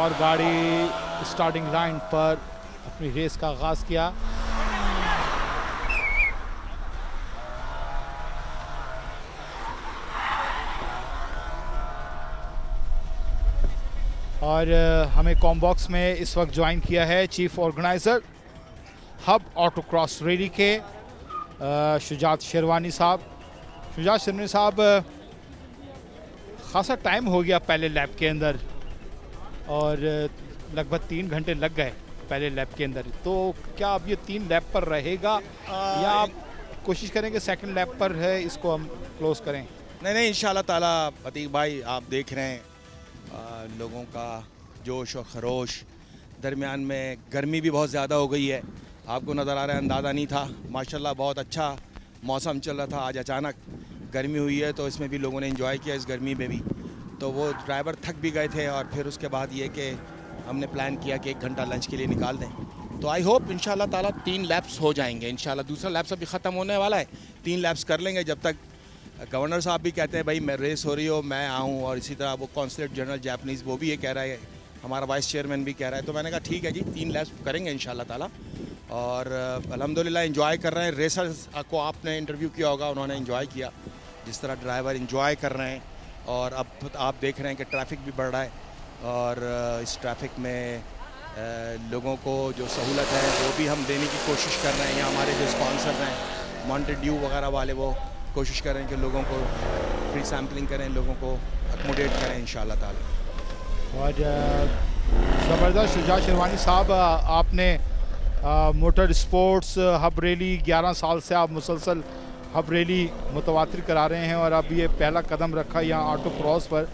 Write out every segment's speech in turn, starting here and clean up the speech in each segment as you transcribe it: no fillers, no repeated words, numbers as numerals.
और गाड़ी starting line पर अपनी रेस का आगाज़ किया। और हमें कॉमबॉक्स में इस वक्त ज्वाइन किया है chief organiser hub autocross rally के शुजात शेरवानी साहब। शुजात शेरवानी साहब, ख़ासा टाइम हो गया पहले लैप के अंदर और लगभग 3 घंटे लग गए पहले लैप के अंदर, तो क्या अब ये 3 लैप पर रहेगा या आप कोशिश करेंगे सेकंड लैप पर है इसको हम क्लोज करें? नहीं इंशाल्लाह ताला। अतीक भाई, आप देख रहे हैं लोगों का जोश और खरोश। दरमियान में गर्मी भी बहुत ज़्यादा हो गई है, आपको नज़र आ रहा है, अंदाज़ा नहीं था। माशाल्लाह बहुत अच्छा मौसम चल रहा था, आज अचानक गर्मी हुई है, तो इसमें भी लोगों ने एंजॉय किया इस गर्मी में भी। तो वो ड्राइवर थक भी गए थे और फिर उसके बाद ये कि हमने प्लान किया कि 1 घंटा लंच के लिए निकाल दें। तो आई होप इंशाल्लाह ताला 3 लैप्स हो जाएंगे इंशाल्लाह। दूसरा लैप्स अभी ख़त्म होने वाला है, 3 लैप्स कर लेंगे। जब तक गवर्नर साहब भी कहते हैं भाई मैं रेस हो रही हो मैं आऊँ, और इसी तरह वो कॉन्सुलेट जनरल जापानीज़ वो भी ये कह रहा है, हमारा वाइस चेयरमैन भी कह रहा है। तो मैंने कहा ठीक है जी, 3 लैप्स करेंगे इंशाल्लाह ताला। और अल्हम्दुलिल्लाह एंजॉय कर रहे हैं। रेसर्स को आपने इंटरव्यू किया होगा, उन्होंने एंजॉय किया जिस तरह ड्राइवर एंजॉय कर रहे हैं। और अब आप देख रहे हैं कि ट्रैफिक भी बढ़ रहा है, और इस ट्रैफिक में लोगों को जो सहूलत है वो भी हम देने की कोशिश कर रहे हैं। यहाँ हमारे जो स्पॉन्सर हैं मॉन्टेड ड्यू वगैरह वाले, वो कोशिश करें कि लोगों को फ्री सैम्पलिंग करें, लोगों को अकोमोडेट करें इंशाल्लाह ताला। और ज़बरदस्त शुजात शेरवानी साहब, आपने मोटर स्पोर्ट्स हब रैली 11 साल से आप मुसलसल हब रैली मुतवातिर करा रहे हैं और अब ये पहला कदम रखा यहाँ ऑटो क्रॉस पर।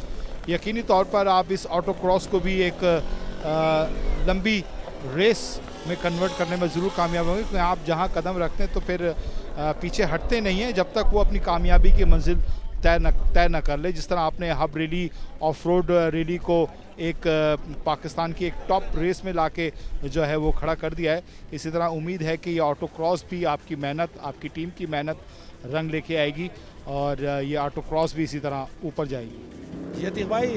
यकीनी तौर पर आप इस ऑटो क्रॉस को भी एक लंबी रेस में कन्वर्ट करने में ज़रूर कामयाब होंगे, क्योंकि आप जहाँ कदम रखते हैं तो फिर पीछे हटते नहीं हैं जब तक वो अपनी कामयाबी की मंजिल तय न कर ले। जिस तरह आपने hub rally of road rally को एक पाकिस्तान की एक टॉप रेस में लाके जो है वो खड़ा कर दिया है, इसी तरह उम्मीद है कि ये ऑटो क्रॉस भी आपकी मेहनत, आपकी टीम की मेहनत रंग लेके आएगी और ये ऑटो क्रॉस भी इसी तरह ऊपर जाएगी। यतीक भाई,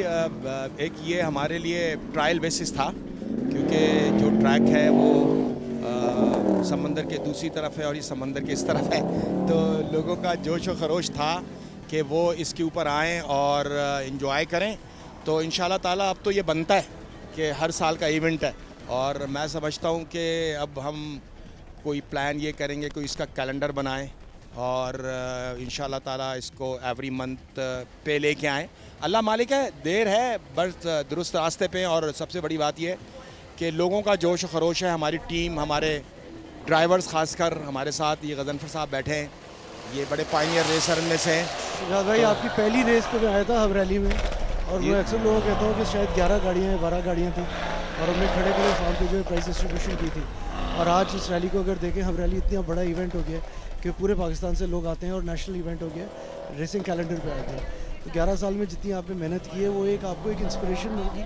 एक ये हमारे लिए ट्रायल बेसिस था, क्योंकि जो ट्रैक है वो समंदर के दूसरी तरफ है और ये समंदर के इस तरफ है, तो लोगों का जोश व खरोश था कि वो इसके ऊपर आएँ और इन्जॉय करें। तो इंशाल्लाह ताला अब तो ये बनता है कि हर साल का इवेंट है, और मैं समझता हूँ कि अब हम कोई प्लान ये करेंगे, कोई इसका कैलेंडर बनाएं और इंशाल्लाह ताला इसको एवरी मंथ पे लेके आएँ। अल्लाह मालिक है, देर है बस दुरुस्त रास्ते पे। और सबसे बड़ी बात ये कि लोगों का जोश व खरोश है। हमारी टीम, हमारे ड्राइवर्स खासकर हमारे साथ, ये गजनफर साहब बैठे हैं, ये बड़े पायनियर रेसर में से हैं। शुजात भाई, आपकी पहली रेस पे मैं आया था हब रैली में, और मैं अक्सर लोगों को कहता हूँ कि शायद 11 गाड़ियाँ 12 गाड़ियाँ थी, और हमने खड़े खड़े फार्म पे जो है प्राइस डिस्ट्रीब्यूशन की थी। और आज इस रैली को अगर देखें, हब रैली इतना बड़ा इवेंट हो गया कि पूरे पाकिस्तान से लोग आते हैं और नेशनल इवेंट हो गया, रेसिंग कैलेंडर पे आए थे। तो 11 साल में जितनी आपने मेहनत की है वो एक आपको एक इंस्पिरेशन होगी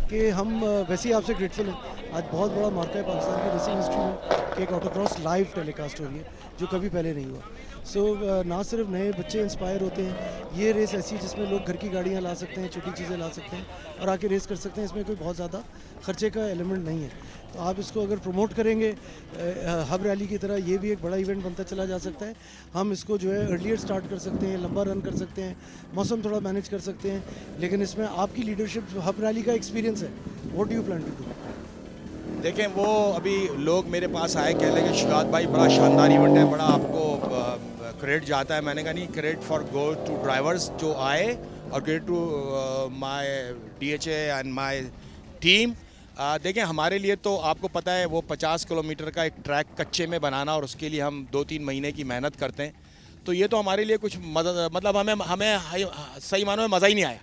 कि हम वैसे ही आपसे ग्रेटफुल हैं। आज बहुत बड़ा मार्का है पाकिस्तान की रेसिंग हिस्ट्री में कि एक ऑटोक्रॉस लाइव टेलीकास्ट हो रही है, जो कभी पहले नहीं हुआ। सो ना सिर्फ नए बच्चे इंस्पायर होते हैं, ये रेस ऐसी जिसमें लोग घर की गाड़ियाँ ला सकते हैं, छोटी चीज़ें ला सकते हैं और आके रेस कर सकते हैं। इसमें कोई बहुत ज़्यादा खर्चे का एलिमेंट नहीं है। तो आप इसको अगर प्रमोट करेंगे हब रैली की तरह, ये भी एक बड़ा इवेंट बनता चला जा सकता है। हम इसको जो है अर्लियर स्टार्ट कर सकते हैं, लंबा रन कर सकते हैं, मौसम थोड़ा मैनेज कर सकते हैं, लेकिन इसमें आपकी लीडरशिप, हब रैली का एक्सपीरियंस है। What do you plan to do? देखें, वो अभी लोग मेरे पास आए, कह लेंगे शुजात भाई बड़ा शानदार इवेंट है, बड़ा आपको क्रेडिट जाता है। मैंने कहा नहीं, credit for go to drivers जो आए, और credit to my DHA and my team. देखें, हमारे लिए तो आपको पता है वो 50 किलोमीटर का एक ट्रैक कच्चे में बनाना, और उसके लिए हम 2-3 महीने की मेहनत करते हैं। तो ये तो हमारे लिए कुछ मतलब हमें सही मानो में मज़ा ही नहीं आया।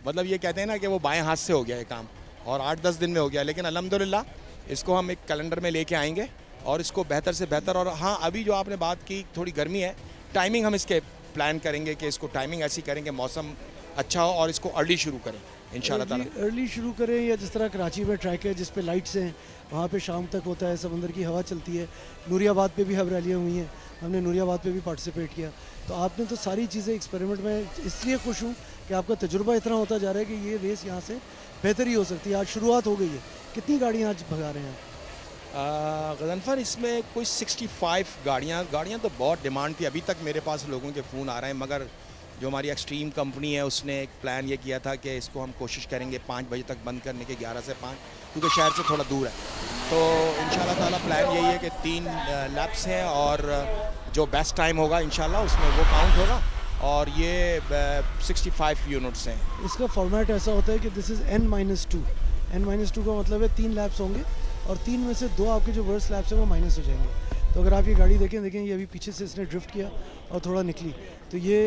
मतलब ये कहते हैं ना कि वो बाएं हाथ से हो गया ये काम, और 8-10 दिन में हो गया। लेकिन अल्हम्दुलिल्लाह इसको हम एक कैलेंडर में लेके आएंगे और इसको बेहतर से बेहतर। और हाँ, अभी जो आपने बात की, थोड़ी गर्मी है, टाइमिंग हम इसके प्लान करेंगे कि इसको टाइमिंग ऐसी करेंगे मौसम अच्छा हो और इसको अर्ली शुरू करें। इंशाल्लाह ताला। अर्ली शुरू करें या जिस तरह कराची में ट्रैक है जिस पे लाइट्स हैं, वहाँ पे शाम तक होता है, समंदर की हवा चलती है। नूरियाबाद पे भी हब रैलियाँ हुई हैं, हमने नूरियाबाद पे भी पार्टिसिपेट किया। तो आपने तो सारी चीज़ें एक्सपेरिमेंट में, इसलिए खुश हूँ कि आपका तजुर्बा इतना होता जा रहा है कि ये रेस यहाँ से बेहतर ही हो सकती है। आज शुरुआत हो गई है, कितनी गाड़ियाँ आज भगा रहे हैं आप? गजनफर इसमें कोई 65 गाड़ियाँ तो बहुत डिमांड थी। अभी तक मेरे पास लोगों के फ़ोन आ रहे हैं, मगर जो हमारी एक्सट्रीम कंपनी है उसने एक प्लान ये किया था कि इसको हम कोशिश करेंगे 5 बजे तक बंद करने के, 11 से 5, क्योंकि शहर से थोड़ा दूर है। तो इंशाल्लाह ताला प्लान यही है कि 3 लैप्स हैं और जो बेस्ट टाइम होगा इंशाल्लाह उसमें वो काउंट होगा। और ये 65 यूनिट्स हैं। इसका फॉर्मेट ऐसा होता है कि दिस इज़ n-2। n-2 का मतलब है 3 लैप्स होंगे और 3 में से 2 आपके जो वर्स्ट लैप्स हैं वो माइनस हो जाएंगे। तो अगर आप ये गाड़ी देखें ये अभी पीछे से इसने ड्रिफ्ट किया और थोड़ा निकली। तो ये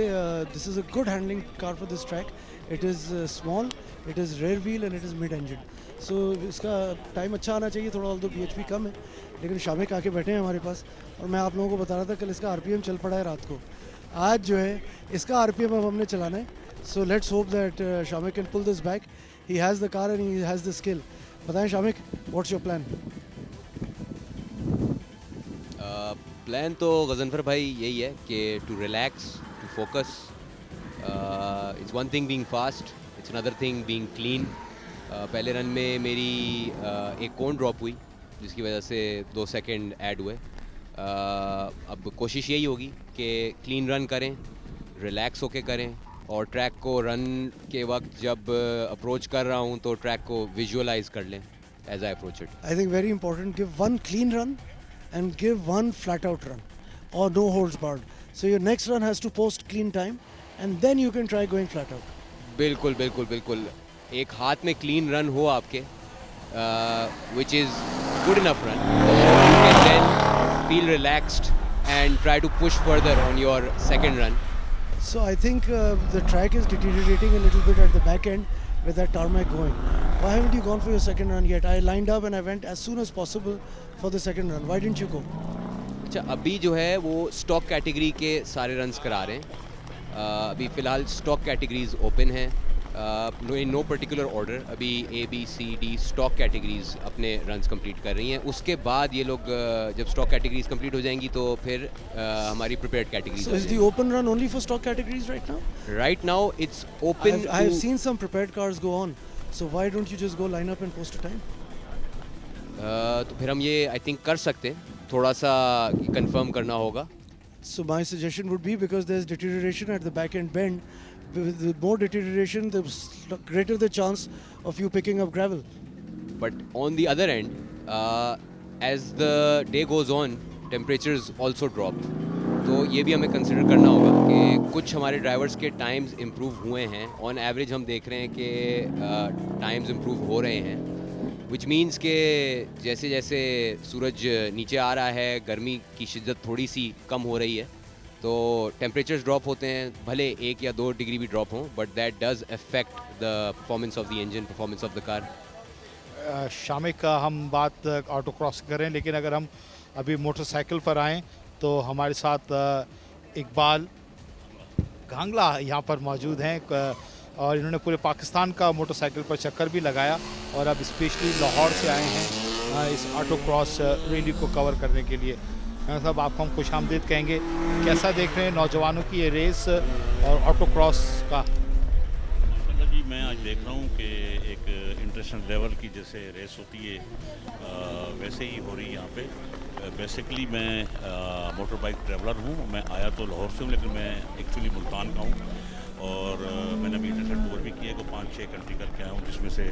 this is a good handling car for this track. It is small, it is rear wheel and it is mid engine. So इसका टाइम अच्छा आना चाहिए थोड़ा, ऑल्दो BHP कम है, लेकिन शामिक आके बैठे हैं हमारे पास। और मैं आप लोगों को बता रहा था कल इसका RPM चल पड़ा है रात को, आज जो है इसका RPM अब हमने चलाना है। So let's hope that Shamik can pull this back. He has the car and he has the skill. बताएं Shamik, what's your plan? Plan तो गजनफर भाई यही है कि to relax, to focus. It's one thing being fast, it's another thing being clean. पहले run में मेरी एक कोन ड्रॉप हुई जिसकी वजह से 2 सेकंड ऐड हुए। अब कोशिश यही होगी कि क्लीन रन करें, रिलैक्स होके करें और ट्रैक को रन के वक्त जब अप्रोच कर रहा हूँ तो ट्रैक को विजुअलाइज कर लें as I approach it. I think very important, give one clean run and give one flat out run or no holds barred. So your next run has to post clean time and then you can try going flat out. बिल्कुल बिल्कुल बिल्कुल, एक हाथ में clean run हो आपके which is good enough run, you can then feel relaxed and try to push further on your second run. So I think the track is deteriorating a little bit at the back end with that tarmac going. Why haven't you gone for your second run yet? I lined up and I went as soon as possible for the second run. Why didn't you go? अच्छा, अभी जो है वो stock category के सारे runs करा रहे हैं। अभी फ़िलहाल स्टॉक कैटेगरीज ओपन हैं, इन नो पर्टिकुलर ऑर्डर। अभी A, B, C, D stock categories अपने रन्स कंप्लीट कर रही हैं। उसके बाद ये लोग जब स्टॉक कैटेगरीज कंप्लीट हो जाएंगी तो फिर हमारी prepared categories. So is the open run only for stock categories right now? Right now it's open. I have seen some prepared cars go on. So why don't you just go line up and post a time? तो फिर हम ये I think कर सकते हैं, थोड़ा सा confirm करना होगा। So my suggestion would be, because there's deterioration at the back end bend, with the more deterioration, the greater the chance of you picking up gravel. But on the other end, as the day goes on, temperatures also drop. तो ये भी हमें consider करना होगा कि कुछ हमारे drivers के टाइम्स इम्प्रूव हुए हैं। ऑन एवरेज हम देख रहे हैं कि टाइम्स इम्प्रूव हो रहे हैं, विच मीन्स के जैसे जैसे सूरज नीचे आ रहा है, गर्मी की शिद्दत थोड़ी सी कम हो रही है, तो टेम्परेचर्स ड्रॉप होते हैं। भले 1 या 2 डिग्री भी ड्रॉप हों, but that does affect the performance of the engine, performance of the car. Shamik का हम बात ऑटो क्रॉस करें, लेकिन अगर हम अभी मोटरसाइकिल पर आएँ तो हमारे साथ इकबाल घांगला यहाँ पर मौजूद हैं और इन्होंने पूरे पाकिस्तान का मोटरसाइकिल पर चक्कर भी लगाया और अब स्पेशली लाहौर से आए हैं इस ऑटो क्रॉस रैली को कवर करने के लिए। साहब, आपको हम खुशामदीद कहेंगे, कैसा देख रहे हैं नौजवानों की ये रेस और ऑटो क्रॉस का? जी, मैं आज देख रहा हूँ कि एक इंटरनेशनल लेवल की जैसे रेस होती है वैसे ही हो रही है यहाँ पे। बेसिकली मैं मोटर बाइक ट्रैवलर हूँ। मैं आया तो लाहौर से हूँ, लेकिन मैं एक्चुअली मुल्तान का हूँ और मैंने अभी इंटरनेशनल टूर भी किया को 5-6 कंट्री करके आया हूँ, जिसमें से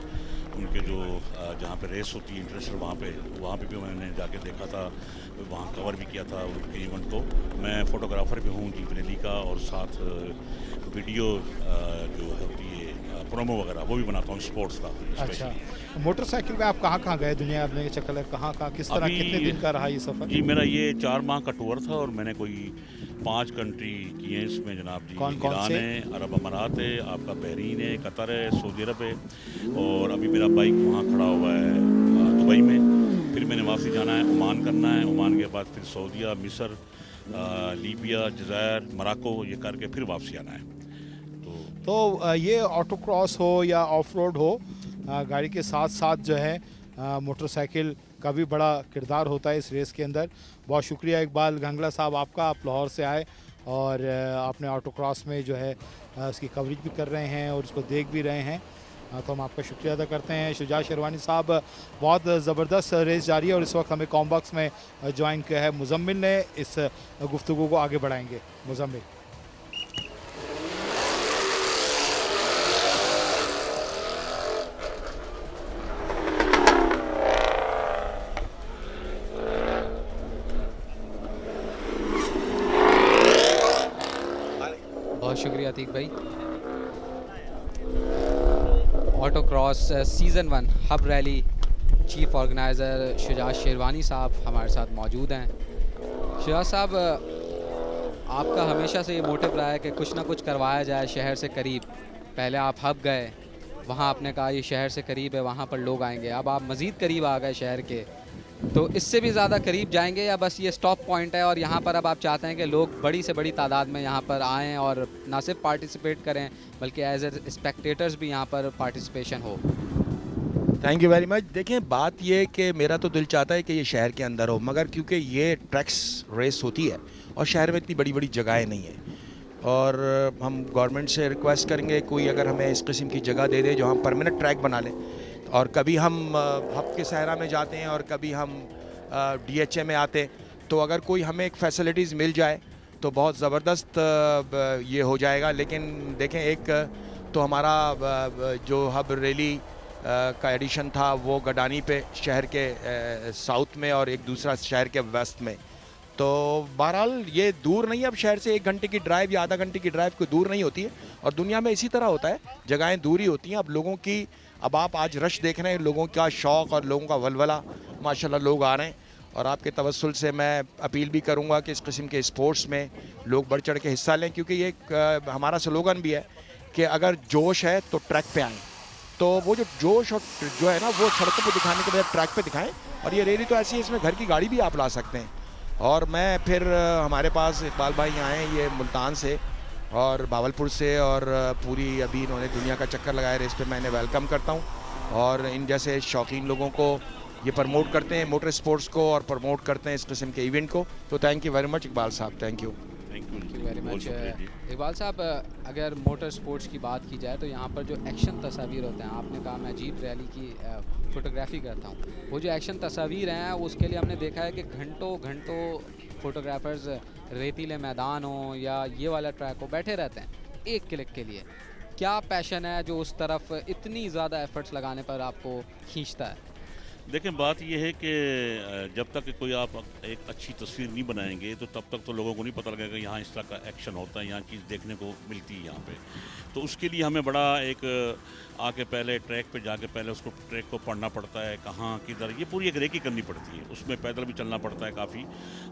उनके जो जहाँ पे रेस होती है इंटरनेशनल, वहाँ पे भी मैंने जाके देखा था, वहाँ कवर भी किया था उनके इवेंट को। मैं फ़ोटोग्राफ़र भी हूँ जीप रैली का, और साथ वीडियो जो होती है प्रोमो वगैरह वो भी बनाता हूँ स्पोर्ट्स का। अच्छा, मोटरसाइकिल में आप कहाँ गए दुनिया में के चक्कर, कहाँ किस तरह, कितने दिन का रहा ये सफ़र? जी, मेरा ये 4 माह का टूर था और मैंने कोई 5 कंट्री की हैं इसमें जनाब जी। कौन ईरान है, अरब अमारात है, आपका बहरीन है, कतर है, सऊदी अरब है, और अभी मेरा बाइक वहाँ खड़ा हुआ है दुबई में। फिर मैंने वापसी जाना है, ओमान करना है, ओमान के बाद फिर सऊदीया, मिस्र, लीबिया, जज़ायर, मोरक्को, ये करके फिर वापसी आना है। तो तो ये ऑटो क्रॉस हो या ऑफ रोड हो, गाड़ी के साथ साथ जो है मोटरसाइकिल का भी बड़ा किरदार होता है इस रेस के अंदर। बहुत शुक्रिया इकबाल गंगला साहब आपका, आप लाहौर से आए और आपने ऑटो क्रॉस में जो है उसकी कवरेज भी कर रहे हैं और उसको देख भी रहे हैं, तो हम आपका शुक्रिया अदा करते हैं। शुजा शेरवानी साहब, बहुत ज़बरदस्त रेस जारी है और इस वक्त हमें कॉम्बॉक्स में ज्वाइन किया है मुजम्मिल ने। इस गुफ्तगू को आगे बढ़ाएंगे मुजम्मिल। बहुत शुक्रिया अतीक भाई। Auto cross season 1 hub rally chief organiser Shuja sherwani साहब हमारे साथ मौजूद हैं। शुजा साहब, आपका हमेशा से ये मोटिव रहा है कि कुछ ना कुछ करवाया जाए शहर से करीब। पहले आप हब गए, वहाँ आपने कहा ये शहर से करीब है, वहाँ पर लोग आएंगे। अब आप मज़ीद करीब आ गए शहर के, तो इससे भी ज़्यादा करीब जाएंगे या बस ये स्टॉप पॉइंट है और यहाँ पर अब आप चाहते हैं कि लोग बड़ी से बड़ी तादाद में यहाँ पर आएँ और ना सिर्फ पार्टिसिपेट करें बल्कि एज ए स्पेक्टेटर्स भी यहाँ पर पार्टिसिपेशन हो? Thank you very much. देखें, बात ये कि मेरा तो दिल चाहता है कि ये शहर के अंदर हो, मगर क्योंकि ये ट्रैक्स रेस होती है और शहर में इतनी बड़ी बड़ी जगहें नहीं है, और हम गवर्नमेंट से रिक्वेस्ट करेंगे कोई अगर हमें इस किस्म की जगह दे दे जो हम परमानेंट ट्रैक बना लें। और कभी हम हब के सहरा में जाते हैं और कभी हम DHA में आते हैं, तो अगर कोई हमें एक फैसिलिटीज़ मिल जाए तो बहुत ज़बरदस्त ये हो जाएगा। लेकिन देखें, एक तो हमारा जो हब रैली का एडिशन था वो गडानी पे शहर के साउथ में और एक दूसरा शहर के वेस्ट में। तो बहरहाल ये दूर नहीं है, अब शहर से 1 घंटे की ड्राइव या आधा घंटे की ड्राइव कोई दूर नहीं होती है, और दुनिया में इसी तरह होता है, जगहें दूर ही होती हैं। अब लोगों की, अब आप आज रश देख रहे हैं, लोगों का शौक़ और लोगों का वलवला, माशाल्लाह लोग आ रहे हैं। और आपके तवस्सुल से मैं अपील भी करूँगा कि इस किस्म के स्पोर्ट्स में लोग बढ़ चढ़ के हिस्सा लें, क्योंकि ये हमारा स्लोगन भी है कि अगर जोश है तो ट्रैक पे आएँ। तो वो जो जोश और जो है ना वो सड़कों पे दिखाने के बजाय ट्रैक पे दिखाएं। और ये रैली तो ऐसी है, इसमें घर की गाड़ी भी आप ला सकते हैं। और मैं फिर हमारे पास इकबाल भाई आए हैं ये मुल्तान से और भावलपुर से, और पूरी अभी इन्होंने दुनिया का चक्कर लगाया रेस पे, मैं इन्हें वेलकम करता हूँ। और इन जैसे शौकीन लोगों को ये प्रमोट करते हैं, मोटर स्पोर्ट्स को, और प्रमोट करते हैं इस किस्म के इवेंट को। तो thank you very much Iqbal साहब, thank you. Thank you very much Iqbal साहब। अगर मोटर स्पोर्ट्स की बात की जाए तो यहाँ पर जो एक्शन तस्वीर होते हैं, आपने कहा मैं जीप रैली की फ़ोटोग्राफी करता हूँ, वो जो एक्शन तस्वीर हैं उसके लिए हमने देखा है कि घंटों घंटों फ़ोटोग्राफर्स रेतीले मैदान हो या ये वाला ट्रैक हो बैठे रहते हैं एक क्लिक के लिए। क्या पैशन है जो उस तरफ इतनी ज़्यादा एफर्ट्स लगाने पर आपको खींचता है? देखें, बात यह है कि जब तक कोई आप एक अच्छी तस्वीर नहीं बनाएंगे तो तब तक तो लोगों को नहीं पता लगेगा यहाँ इस तरह का एक्शन होता है, यहाँ चीज़ देखने को मिलती है यहाँ पे। तो उसके लिए हमें बड़ा एक आके पहले ट्रैक पे जाके पहले उसको ट्रैक को पढ़ना पड़ता है, कहाँ किधर, ये पूरी एक रेकी करनी पड़ती है, उसमें पैदल भी चलना पड़ता है काफ़ी।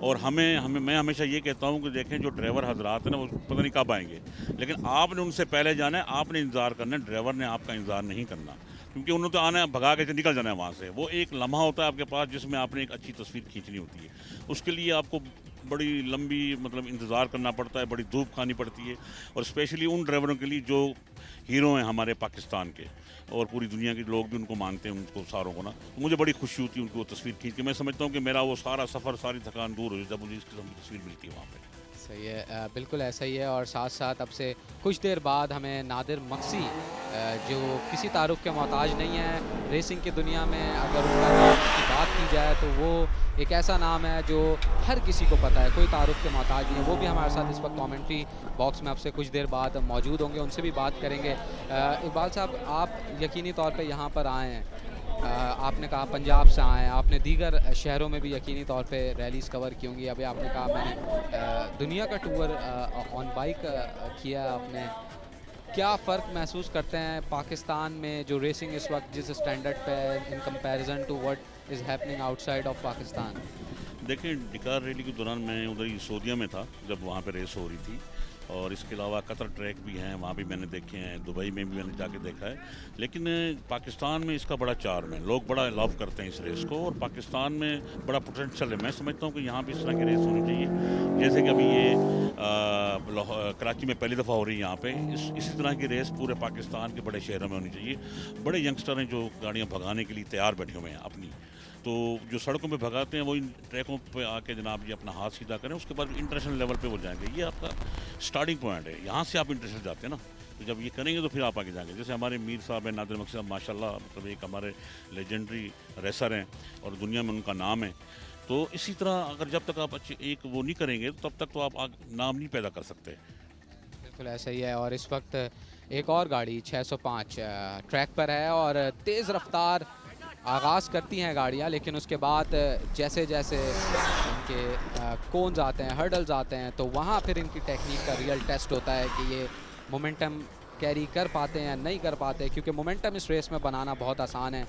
और हमें मैं हमेशा ये कहता हूँ कि देखें जो ड्राइवर हजरात हैं ना वो पता नहीं कब आएंगे, लेकिन आपने उनसे पहले जाना है, आपने इंतज़ार करना है, ड्राइवर ने आपका इंतज़ार नहीं करना, क्योंकि उन्होंने तो आना है, भगा के निकल जाना है वहाँ से। वो एक लम्हा होता है आपके पास जिसमें आपने एक अच्छी तस्वीर खींचनी होती है, उसके लिए आपको बड़ी लंबी मतलब इंतज़ार करना पड़ता है, बड़ी धूप खानी पड़ती है। और स्पेशली उन ड्राइवरों के लिए जो हीरो हैं हमारे पाकिस्तान के, और पूरी दुनिया के लोग भी उनको मानते हैं, उनको सारों को ना, तो मुझे बड़ी खुशी होती है उनको तस्वीर खींच के। मैं समझता हूँ कि मेरा वो सारा सफ़र, सारी थकान दूर हो जब मुझे इस किस्म की तस्वीर मिलती है वहाँ पर। सही है, बिल्कुल ऐसा ही है। और साथ साथ अब से कुछ देर बाद हमें नादिर मक्सी, जो किसी तारुफ के मोहताज नहीं है रेसिंग की दुनिया में, अगर उनका नाम की बात की जाए तो वो एक ऐसा नाम है जो हर किसी को पता है, कोई तारुफ के मोहताज नहीं है। वो भी हमारे साथ इस वक्त कमेंट्री बॉक्स में अब से कुछ देर बाद मौजूद होंगे, उनसे भी बात करेंगे। इकबाल साहब, आप यकीनी तौर पे यहाँ पर आए हैं, आपने कहा पंजाब से आए हैं, आपने दीगर शहरों में भी यकीनी तौर पे रैलीज़ कवर की होंगी। अभी आपने कहा मैंने दुनिया का टूर ऑन बाइक किया आपने। क्या फ़र्क महसूस करते हैं पाकिस्तान में जो रेसिंग इस वक्त जिस स्टैंडर्ड पे in comparison to what is happening outside of Pakistan? देखें, डिकार रैली के दौरान मैं उधर ही सऊदीया में था जब वहाँ पे रेस हो रही थी, और इसके अलावा कतर ट्रैक भी हैं, वहाँ भी मैंने देखे हैं, दुबई में भी मैंने जाके देखा है। लेकिन पाकिस्तान में इसका बड़ा चार्म है, लोग बड़ा लव करते हैं इस रेस को, और पाकिस्तान में बड़ा पोटेंशियल है। मैं समझता हूँ कि यहाँ भी इस तरह की रेस होनी चाहिए, जैसे कि अभी ये कराची में पहली दफ़ा हो रही है यहाँ पे। इसी तरह की रेस पूरे पाकिस्तान के बड़े शहरों में होनी चाहिए। बड़े यंगस्टर हैं जो गाड़ियाँ भगाने के लिए तैयार बैठे हुए हैं अपनी, तो जो सड़कों पे भगाते हैं वो इन ट्रैकों पे आके जनाब ये अपना हाथ सीधा करें, उसके बाद इंटरनेशनल लेवल पे वो जाएंगे। ये आपका स्टार्टिंग पॉइंट है, यहाँ से आप इंटरनेशनल जाते हैं ना, तो जब ये करेंगे तो फिर आप आगे जाएंगे। जैसे हमारे मीर साहब हैं, नादिर मक्सी साहब, माशाल्लाह मतलब एक हमारे लेजेंडरी रेसर हैं और दुनिया में उनका नाम है। तो इसी तरह अगर जब तक आप अच्छे एक वो नहीं करेंगे तब तक तो आप नाम नहीं पैदा कर सकते। बिल्कुल ऐसा ही है। और इस वक्त एक और गाड़ी 605 ट्रैक पर है और तेज़ रफ्तार आगाज़ करती हैं गाड़ियाँ, लेकिन उसके बाद जैसे जैसे इनके कोन्स आते हैं, हर्डल्स आते हैं, तो वहाँ फिर इनकी टेक्निक का रियल टेस्ट होता है कि ये मोमेंटम कैरी कर पाते हैं या नहीं कर पाते। क्योंकि मोमेंटम इस रेस में बनाना बहुत आसान है,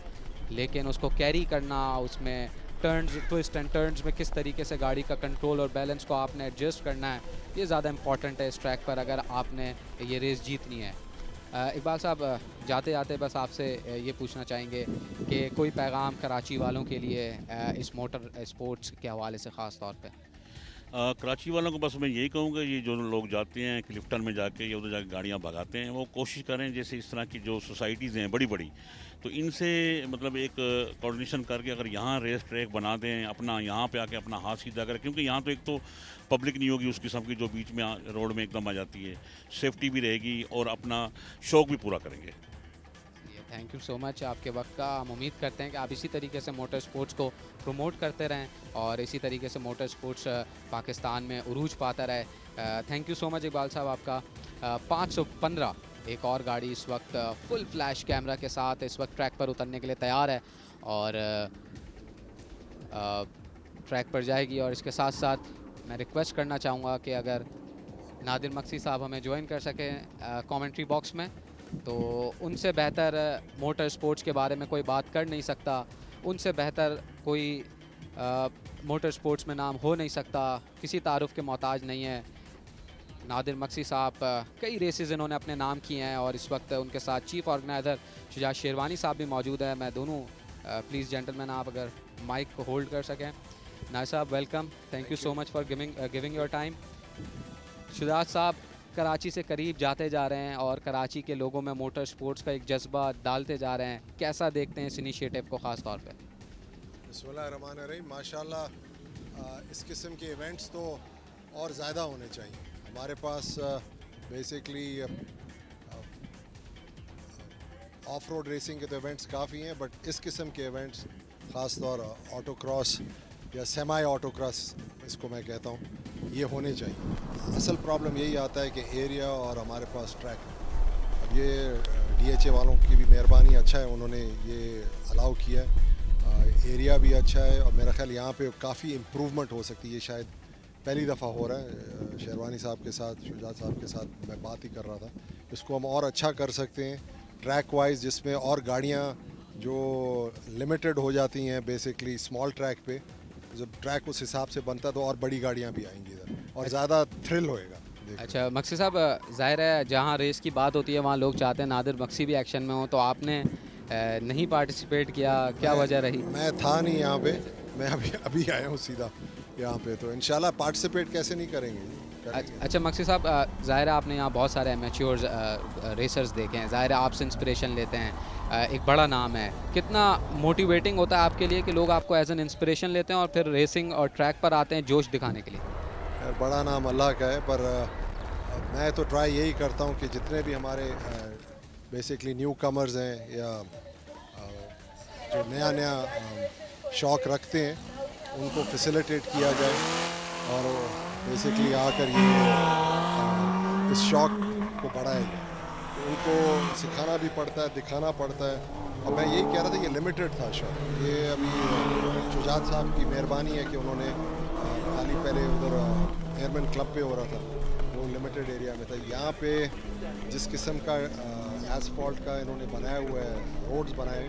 लेकिन उसको कैरी करना, उसमें टर्न्स, ट्विस्ट एंड टर्न्स में किस तरीके से गाड़ी का कंट्रोल और बैलेंस को आपने एडजस्ट करना है, ये ज़्यादा इंपॉर्टेंट है इस ट्रैक पर अगर आपने ये रेस जीतनी है। इकबाल साहब, जाते जाते बस आपसे ये पूछना चाहेंगे कि कोई पैगाम कराची वालों के लिए इस मोटर स्पोर्ट्स के हवाले से ख़ास तौर पे? कराची वालों को बस मैं यही कहूँगा, ये जो लोग जाते हैं क्लिफ्टन में जाके या उधर जाके गाड़ियाँ भगाते हैं, वो कोशिश करें जैसे इस तरह की जो सोसाइटीज़ हैं बड़ी बड़ी, तो इनसे मतलब एक कोऑर्डिनेशन करके अगर यहाँ रेस ट्रैक बना दें, अपना यहाँ पे आके अपना हाथ सीधा करें। क्योंकि यहाँ तो एक तो पब्लिक नहीं होगी उस किस्म की जो बीच में रोड में एकदम आ जाती है, सेफ्टी भी रहेगी और अपना शौक़ भी पूरा करेंगे। थैंक यू सो मच आपके वक्त का। हम उम्मीद करते हैं कि आप इसी तरीके से मोटर स्पोर्ट्स को प्रमोट करते रहें और इसी तरीके से मोटर स्पोर्ट्स पाकिस्तान में उरूज पाता रहे। Thank you so much Iqbal साहब आपका। 515 एक और गाड़ी इस वक्त फुल फ्लैश कैमरा के साथ इस वक्त ट्रैक पर उतरने के लिए तैयार है और ट्रैक पर जाएगी। और इसके साथ साथ मैं रिक्वेस्ट करना चाहूँगा कि अगर नादिर मक्सी साहब हमें ज्वाइन कर सकें कमेंट्री बॉक्स में, तो उनसे बेहतर मोटर स्पोर्ट्स के बारे में कोई बात कर नहीं सकता, उनसे बेहतर कोई मोटर स्पोर्ट्स में नाम हो नहीं सकता, किसी तारुफ के मोहताज नहीं है। नादिर मक्सी साहब कई रेसेस इन्होंने अपने नाम किए हैं और इस वक्त उनके साथ चीफ ऑर्गेनाइज़र शुजात शेरवानी साहब भी मौजूद है। मैं दोनों प्लीज़ जेंटलमैन आप अगर माइक को होल्ड कर सकें। नादिर साहब welcome, thank you so much for giving your time. Shujaat साहब कराची से करीब जाते जा रहे हैं और कराची के लोगों में मोटर स्पोर्ट्स का एक जज्बा डालते जा रहे हैं, कैसा देखते हैं इस इनिशिएटिव को ख़ास तौर पे? बिस्मिल्लाहिर्रहमानिर्रहीम। माशाल्लाह इस किस्म के इवेंट्स तो और ज़्यादा होने चाहिए। हमारे पास बेसिकली ऑफ रोड रेसिंग के तो इवेंट्स काफ़ी हैं, बट इस किस्म के इवेंट्स ख़ास तौर ऑटो क्रॉस या सेमी ऑटो क्रॉस इसको मैं कहता हूँ, ये होने चाहिए। असल प्रॉब्लम यही आता है कि एरिया और हमारे पास ट्रैक। अब ये DHA वालों की भी मेहरबानी, अच्छा है उन्होंने ये अलाउ किया है, एरिया भी अच्छा है और मेरा ख्याल यहाँ पे काफ़ी इम्प्रूवमेंट हो सकती है। ये शायद पहली दफ़ा हो रहा है, शेरवानी साहब के साथ, शुजात साहब के साथ मैं बात ही कर रहा था। इसको हम और अच्छा कर सकते हैं ट्रैक वाइज, जिसमें और गाड़ियाँ जो लिमिटेड हो जाती हैं बेसिकली स्मॉल ट्रैक पे, जब ट्रैक उस हिसाब से बनता तो और बड़ी गाड़ियाँ भी आएंगी इधर और ज़्यादा थ्रिल होएगा। अच्छा मक्सी साहब, ज़ाहिर है जहाँ रेस की बात होती है वहाँ लोग चाहते हैं नादिर मक्सी भी एक्शन में हो, तो आपने नहीं पार्टिसिपेट किया, क्या वजह रही? मैं था नहीं यहाँ पे, मैं अभी आया हूँ सीधा यहाँ पे, तो इंशाल्लाह पार्टिसिपेट कैसे नहीं करेंगे। अच्छा मक्सी साहब, ज़ाहिर है आपने यहाँ बहुत सारे एमेच्योर रेसर्स देखे हैं, ज़ाहिर है आपसे इंस्पिरेशन लेते हैं, एक बड़ा नाम है, कितना मोटिवेटिंग होता है आपके लिए कि लोग आपको एज एन इंस्पिरेशन लेते हैं और फिर रेसिंग और ट्रैक पर आते हैं जोश दिखाने के लिए? यार बड़ा नाम अल्लाह का है, पर मैं तो ट्राई यही करता हूँ कि जितने भी हमारे बेसिकली न्यू कमर्स हैं या जो नया शौक़ रखते हैं उनको फैसिलिटेट किया जाए और बेसिकली आकर ये इस शौक़ को बढ़ाया जाए। तो उनको सिखाना भी पड़ता है, दिखाना पड़ता है। और मैं यही कह रहा था, ये लिमिटेड था शौक़, ये अभी शुजात साहब की मेहरबानी है कि उन्होंने खाली पहले उधर एयरमैन क्लब पे हो रहा था, वो लिमिटेड एरिया में था। यहाँ पे जिस किस्म का एसफॉल्ट का इन्होंने बनाया हुआ है, रोड्स बनाए,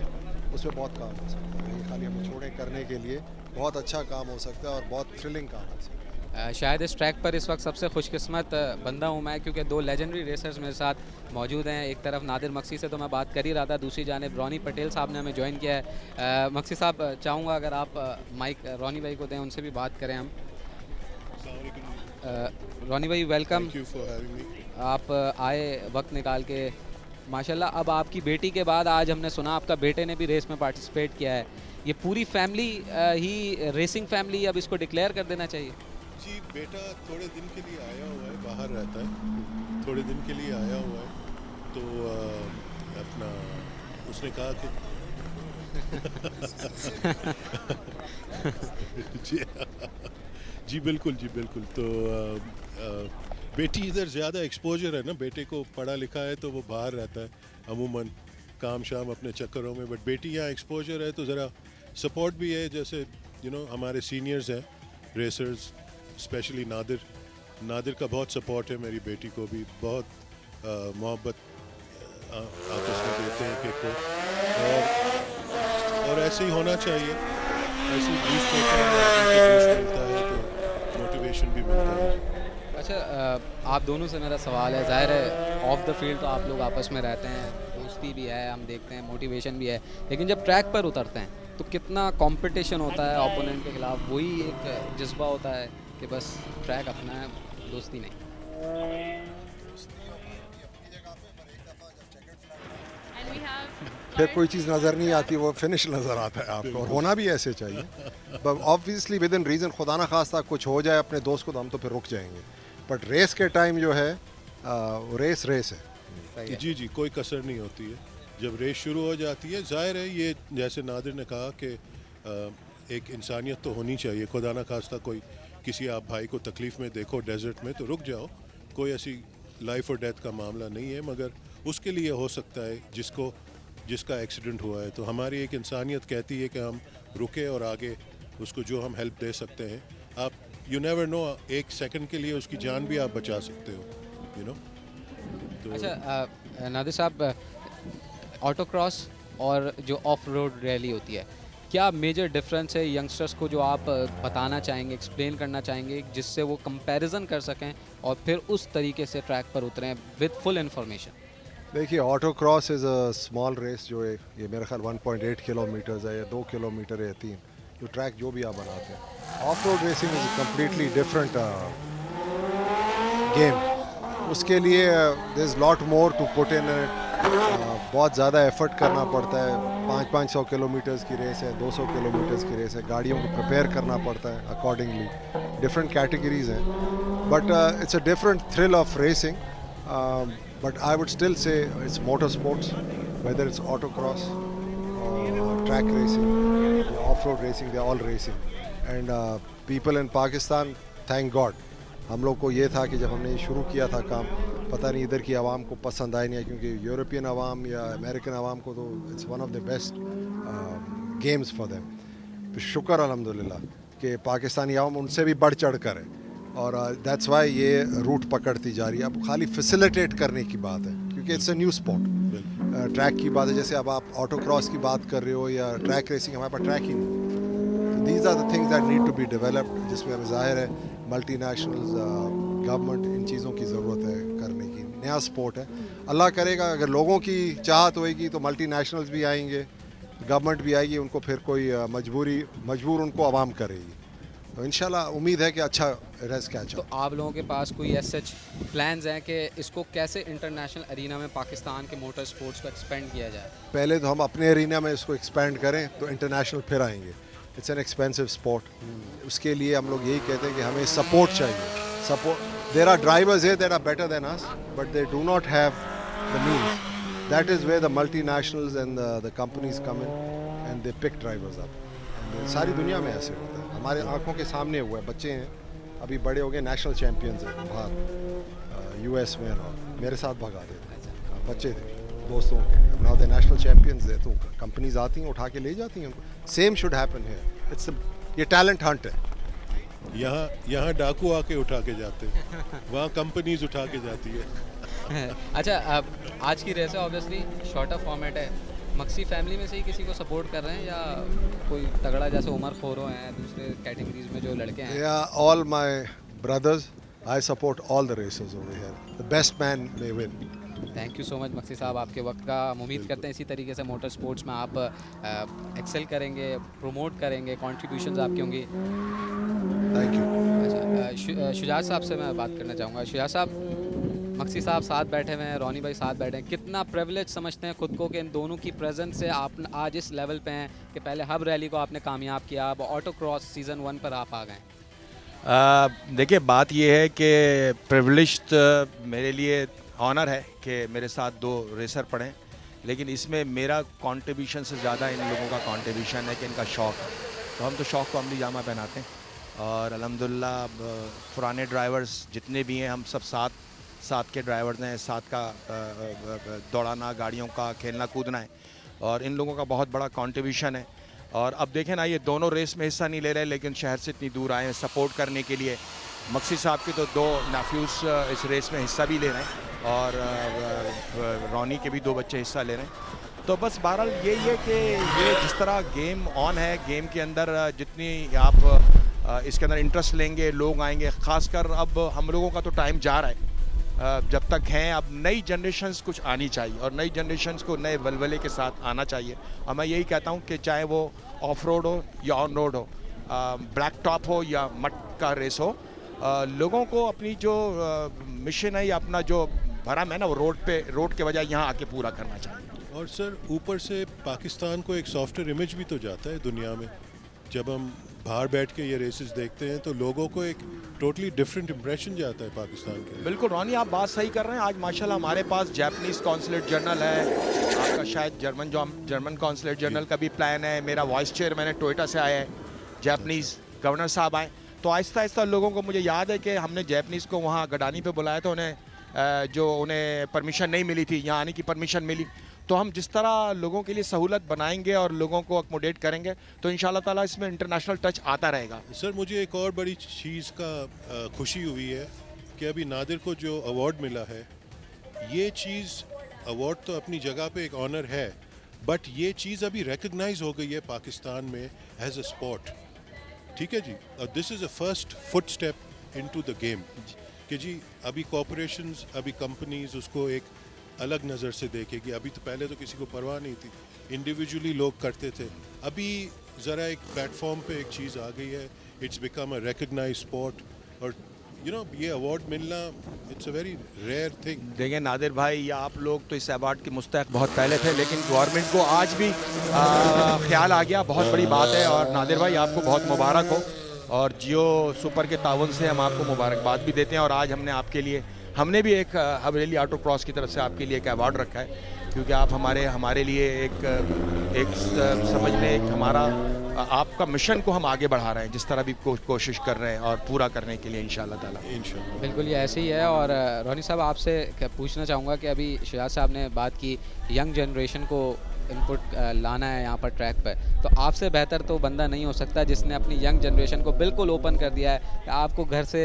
उसमें बहुत काम हो सकता है। ये खाली हमें छोड़े करने के लिए बहुत अच्छा काम हो सकता है और बहुत थ्रिलिंग काम हो सकता है। शायद इस ट्रैक पर इस वक्त सबसे खुशकिस्मत बंदा हूँ मैं, क्योंकि दो लेजेंडरी रेसर्स मेरे साथ मौजूद हैं। एक तरफ नादिर मक्सी से तो मैं बात कर ही रहा था, दूसरी जानिब रॉनी पटेल साहब ने हमें ज्वाइन किया है। मक्सी साहब, चाहूँगा अगर आप माइक रॉनी भाई को दें, उनसे भी बात करें हम। रॉनी भाई वेलकम, आप आए वक्त निकाल के माशाल्लाह। अब आपकी बेटी के बाद आज हमने सुना आपका बेटे ने भी रेस में पार्टिसिपेट किया है। ये पूरी फैमिली ही रेसिंग फैमिली अब इसको डिक्लेयर कर देना चाहिए? जी, बेटा थोड़े दिन के लिए आया हुआ है, बाहर रहता है, थोड़े दिन के लिए आया हुआ है, तो अपना उसने कहा कि जी बिल्कुल, जी बिल्कुल। तो बेटी इधर ज़्यादा एक्सपोजर है ना, बेटे को पढ़ा लिखा है तो वो बाहर रहता है अमूमन काम शाम अपने चक्करों में, बट बेटी यहाँ एक्सपोजर है तो ज़रा सपोर्ट भी है। जैसे हमारे सीनियर्स हैं रेसर्स, स्पेशली नादिर का बहुत सपोर्ट है, मेरी बेटी को भी बहुत मोहब्बत आपस में देते हैं कि और ऐसे ही होना चाहिए, ऐसे ही बूस्ट होता है, मिलता है तो मोटिवेशन भी मिलता है। अच्छा, आप दोनों से मेरा सवाल है, ज़ाहिर है ऑफ द फील्ड तो आप लोग आपस में रहते हैं, दोस्ती भी है, हम देखते हैं मोटिवेशन भी है, लेकिन जब ट्रैक पर उतरते हैं तो कितना कंपटीशन होता है ओपोनेंट के खिलाफ? वही एक जज्बा होता है कि बस ट्रैक अपना है, दोस्ती नहीं। फिर कोई चीज़ नज़र नहीं आती, वो फिनिश नज़र आता है आपको, और होना भी ऐसे चाहिए। But obviously with in reason, खुदा ना खास्ता कुछ हो जाए अपने दोस्त को तो हम तो फिर रुक जाएंगे, बट रेस के टाइम जो है रेस है। जी जी, कोई कसर नहीं होती है जब रेस शुरू हो जाती है। जाहिर है ये जैसे नादिर ने कहा कि एक इंसानियत तो होनी चाहिए, खुदा ना खास्ता कोई किसी आप भाई को तकलीफ़ में देखो डेजर्ट में तो रुक जाओ, कोई ऐसी लाइफ और डेथ का मामला नहीं है, मगर उसके लिए हो सकता है जिसका एक्सीडेंट हुआ है, तो हमारी एक इंसानियत कहती है कि हम रुके और आगे उसको जो हम हेल्प दे सकते हैं। आप यू नेवर नो, एक सेकंड के लिए उसकी जान भी आप बचा सकते हो, तो अच्छा नादिर साहब, ऑटोक्रॉस और जो ऑफ रोड रैली होती है, क्या मेजर डिफरेंस है यंगस्टर्स को जो आप बताना चाहेंगे, एक्सप्लेन करना चाहेंगे, जिससे वो कंपैरिजन कर सकें और फिर उस तरीके से ट्रैक पर उतरें विद फुल इन्फॉर्मेशन? देखिए, autocross is a small race जो है, ये मेरे ख्याल 1.8 किलोमीटर्स है या 2 किलोमीटर है, 3 जो ट्रैक जो भी आप बनाते हैं। Off road racing is completely different game. उसके लिए there is lot more to put in, बहुत ज़्यादा एफर्ट करना पड़ता है। 500 किलोमीटर्स की रेस है, 200 किलोमीटर्स की रेस है, गाड़ियों को प्रिपेयर करना पड़ता है अकॉर्डिंगली, डिफरेंट कैटेगरीज हैं, but it's a different thrill of racing. But I would still say it's motorsports, whether it's autocross or track racing, off-road racing, they're all racing. And people in Pakistan, thank God, हम लोग को ये था कि जब हमने शुरू किया था काम, पता नहीं इधर की आवाम को पसंद आए नहीं, क्योंकि यूरोपियन आवाम या अमेरिकन आवाम को तो it's one of the best games for them. शुक्र अल्हम्दुलिल्लाह कि पाकिस्तानी आवाम उनसे भी बढ़ चढ़ कर है, और दैट्स वाई ये रूट पकड़ती जा रही है। अब खाली फैसिलिटेट करने की बात है, क्योंकि it's a new sport. Track की बात है, जैसे अब आप ऑटोक्रॉस की बात कर रहे हो या ट्रैक रेसिंग, हमारे पास ट्रैक ही नहीं। These are the things that need to be developed, जिसमें हमें ज़ाहिर है मल्टी नेशनल्स, गवर्नमेंट, इन चीज़ों की ज़रूरत है करने की। नया स्पोर्ट है, अल्लाह करेगा अगर लोगों की चाहत होएगी तो मल्टी नेशनल्स भी आएंगे, गवर्नमेंट भी आएगी, उनको फिर कोई मजबूर उनको आवाम करेगी, तो इंशाल्लाह उम्मीद है कि अच्छा रेस कैच। तो आप लोगों के पास कोई ऐसे प्लान्स हैं कि इसको कैसे इंटरनेशनल एरिना में पाकिस्तान के मोटर स्पोर्ट्स को एक्सपेंड किया जाए? पहले तो हम अपने एरिना में इसको एक्सपेंड करें तो इंटरनेशनल फिर आएंगे। इट्स एन एक्सपेंसिव स्पोर्ट, उसके लिए हम लोग यही कहते हैं कि हमें सपोर्ट चाहिए। Support, there are drivers here that are better than us, but they do not have the means. That is where the multinationals and the companies come in and they pick drivers up. सारी दुनिया में ऐसे होता है, हमारे आंखों के सामने हुआ है। बच्चे हैं अभी बड़े हो गए, नेशनल चैम्पियंस हैं बाहर यूएस में, और मेरे साथ भगा देते बच्चे थे दोस्तों के, नाउ द नेशनल चैम्पियंस है, तो कंपनीज आती हैं उठा के ले जाती हैं उनको। Same should happen here. It's ये टैलेंट हंट है। यहाँ डाकू आके उठा के जाते हैं, वहाँ कंपनीज उठा के जाती है। अच्छा, अब आज की रेस है ऑब्वियसली शॉर्टर फॉर्मेट है, मक्सी फैमिली में से ही किसी को सपोर्ट कर रहे हैं या कोई तगड़ा जैसे उमर खोरो हैं दूसरे कैटेगरीज में जो लड़के हैं? Yeah, all my brothers, I support all the racers over here. The best man may win. Thank you so much Maksi साहब आपके वक्त का। हम उम्मीद करते हैं इसी तरीके से मोटर स्पोर्ट्स में आप एक्सेल करेंगे, प्रमोट करेंगे, कॉन्ट्रीब्यूशंस आपकी होंगी। Thank you. अच्छा, शुजात साहब से मैं बात करना चाहूँगा। शुजात साहब, मक्सी साहब साथ बैठे हुए हैं, रोनी भाई साथ बैठे हैं, कितना प्रिविलेज समझते हैं खुद को कि इन दोनों की प्रेजेंस से आप आज इस लेवल पे हैं कि पहले हब रैली को आपने कामयाब किया, अब ऑटो क्रॉस सीज़न 1 पर आप आ गए? देखिए, बात ये है कि प्रिविलेज मेरे लिए ऑनर है कि मेरे साथ 2 रेसर पढ़े, लेकिन इसमें मेरा कंट्रीब्यूशन से ज़्यादा इन लोगों का कंट्रीब्यूशन है कि इनका शौक़ है। तो हम तो शौक़ को अमली जामा पहनाते हैं और अल्हम्दुलिल्लाह पुराने ड्राइवर्स जितने भी हैं हम सब साथ के ड्राइवर्स हैं, साथ का दौड़ाना, गाड़ियों का खेलना कूदना है और इन लोगों का बहुत बड़ा कंट्रीब्यूशन है। और अब देखें ना, ये दोनों रेस में हिस्सा नहीं ले रहे लेकिन शहर से इतनी दूर आए हैं सपोर्ट करने के लिए। मक्सी साहब के तो 2 नाफ्यूज़ इस रेस में हिस्सा भी ले रहे हैं और रोनी के भी 2 बच्चे हिस्सा ले रहे हैं। तो बस बहरहाल यही है कि ये जिस तरह गेम ऑन है, गेम के अंदर जितनी आप इसके अंदर इंटरेस्ट लेंगे लोग आएंगे। ख़ासकर अब हम लोगों का तो टाइम जा रहा है, जब तक हैं अब नई जनरेशन्स कुछ आनी चाहिए और नई जनरेशन्स को नए वलवले के साथ आना चाहिए। और मैं यही कहता हूँ कि चाहे वो ऑफ रोड हो या ऑन रोड हो, ब्लैक टॉप हो या मट का रेस हो, लोगों को अपनी जो मिशन है या अपना जो भरम है ना, वो रोड के बजाय यहाँ आके पूरा करना चाहिए। और सर, ऊपर से पाकिस्तान को एक सॉफ्टवेयर इमेज भी तो जाता है दुनिया में। जब हम बाहर बैठ के ये रेसेस देखते हैं तो लोगों को एक टोटली डिफरेंट इंप्रेशन जाता है पाकिस्तान के। बिल्कुल रोनी, आप बात सही कर रहे हैं। आज माशाल्लाह हमारे पास जापानीज़ कॉन्सुलेट जनरल है, आपका शायद जर्मन कॉन्सुलेट जनरल का भी प्लान है। मेरा वाइस चेयरमैन है टोयोटा से आया है, जापानीज़ गवर्नर साहब आए। तो आहिस्ता आहिस्ता लोगों को, मुझे याद है कि हमने जापानीज़ को वहाँ गडानी पे बुलाया था, उन्हें परमिशन नहीं मिली थी, यहाँ आने की परमिशन मिली। तो हम जिस तरह लोगों के लिए सहूलत बनाएंगे और लोगों को अकोमोडेट करेंगे तो इंशाल्लाह ताला इसमें इंटरनेशनल टच आता रहेगा। सर, मुझे एक और बड़ी चीज़ का खुशी हुई है कि अभी नादिर को जो अवार्ड मिला है, ये चीज़, अवार्ड तो अपनी जगह पे एक ऑनर है, बट ये चीज़ अभी रिकग्नाइज हो गई है पाकिस्तान में एज अ स्पोर्ट। ठीक है जी, और this is a first foot step into the game कि जी अभी कॉरपोरेशंस, अभी कंपनीज उसको एक अलग नज़र से देखेगी। अभी तो पहले तो किसी को परवाह नहीं थी, इंडिविजुअली लोग करते थे। अभी ज़रा एक प्लेटफॉर्म पे एक चीज़ आ गई है, it's become a recognise sport. और ये अवार्ड मिलना, it's a very rare thing. देखिए नादिर भाई, या आप लोग तो इस अवार्ड के मुस्तहक बहुत पहले थे, लेकिन गवर्नमेंट को आज भी ख्याल आ गया, बहुत बड़ी बात है। और नादिर भाई, आपको बहुत मुबारक हो और जियो सुपर के ताउन से हम आपको मुबारकबाद भी देते हैं। और आज हमने भी एक हवेली ऑटो क्रॉस की तरफ से आपके लिए एक अवार्ड रखा है, क्योंकि आप हमारे लिए एक समझ लें, एक हमारा आपका मिशन को हम आगे बढ़ा रहे हैं, जिस तरह भी कोशिश कर रहे हैं और पूरा करने के लिए इंशाल्लाह ताला। इंशाल्लाह बिल्कुल ये ऐसे ही है। और रोनी साहब, आपसे पूछना चाहूँगा कि अभी शुजात साहब ने बात की यंग जनरेशन को इनपुट लाना है यहाँ पर ट्रैक पर, तो आपसे बेहतर तो बंदा नहीं हो सकता जिसने अपनी यंग जनरेशन को बिल्कुल ओपन कर दिया है कि आपको घर से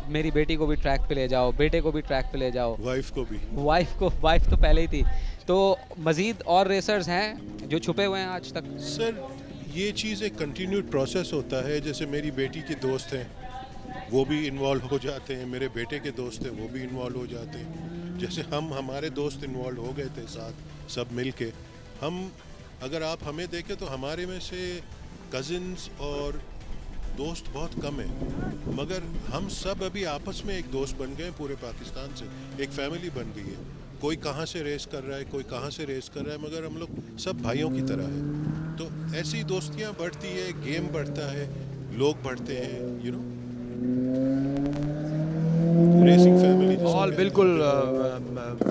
मेरी बेटी को भी ट्रैक पे ले जाओ, बेटे को भी ट्रैक पे ले जाओ, वाइफ को भी। वाइफ तो पहले ही थी। तो मज़ीद और रेसर्स हैं जो छुपे हुए हैं आज तक? सर, ये चीज़ एक कंटिन्यूड प्रोसेस होता है। जैसे मेरी बेटी के दोस्त हैं, वो भी इन्वॉल्व हो जाते हैं, मेरे बेटे के दोस्त हैं, वो भी इन्वॉल्व हो जाते हैं। जैसे हमारे दोस्त इन्वॉल्व हो गए थे साथ, सब मिल के। अगर आप हमें देखें तो हमारे में से कज़िन्स और दोस्त बहुत कम है, मगर हम सब अभी आपस में एक दोस्त बन गए। पूरे पाकिस्तान से एक फैमिली बन गई है। कोई कहाँ से रेस कर रहा है, कोई कहाँ से रेस कर रहा है, मगर हम लोग सब भाइयों की तरह है। तो ऐसी दोस्तियाँ बढ़ती है, गेम बढ़ता है, लोग बढ़ते हैं, रेसिंग फैमिली। और बिल्कुल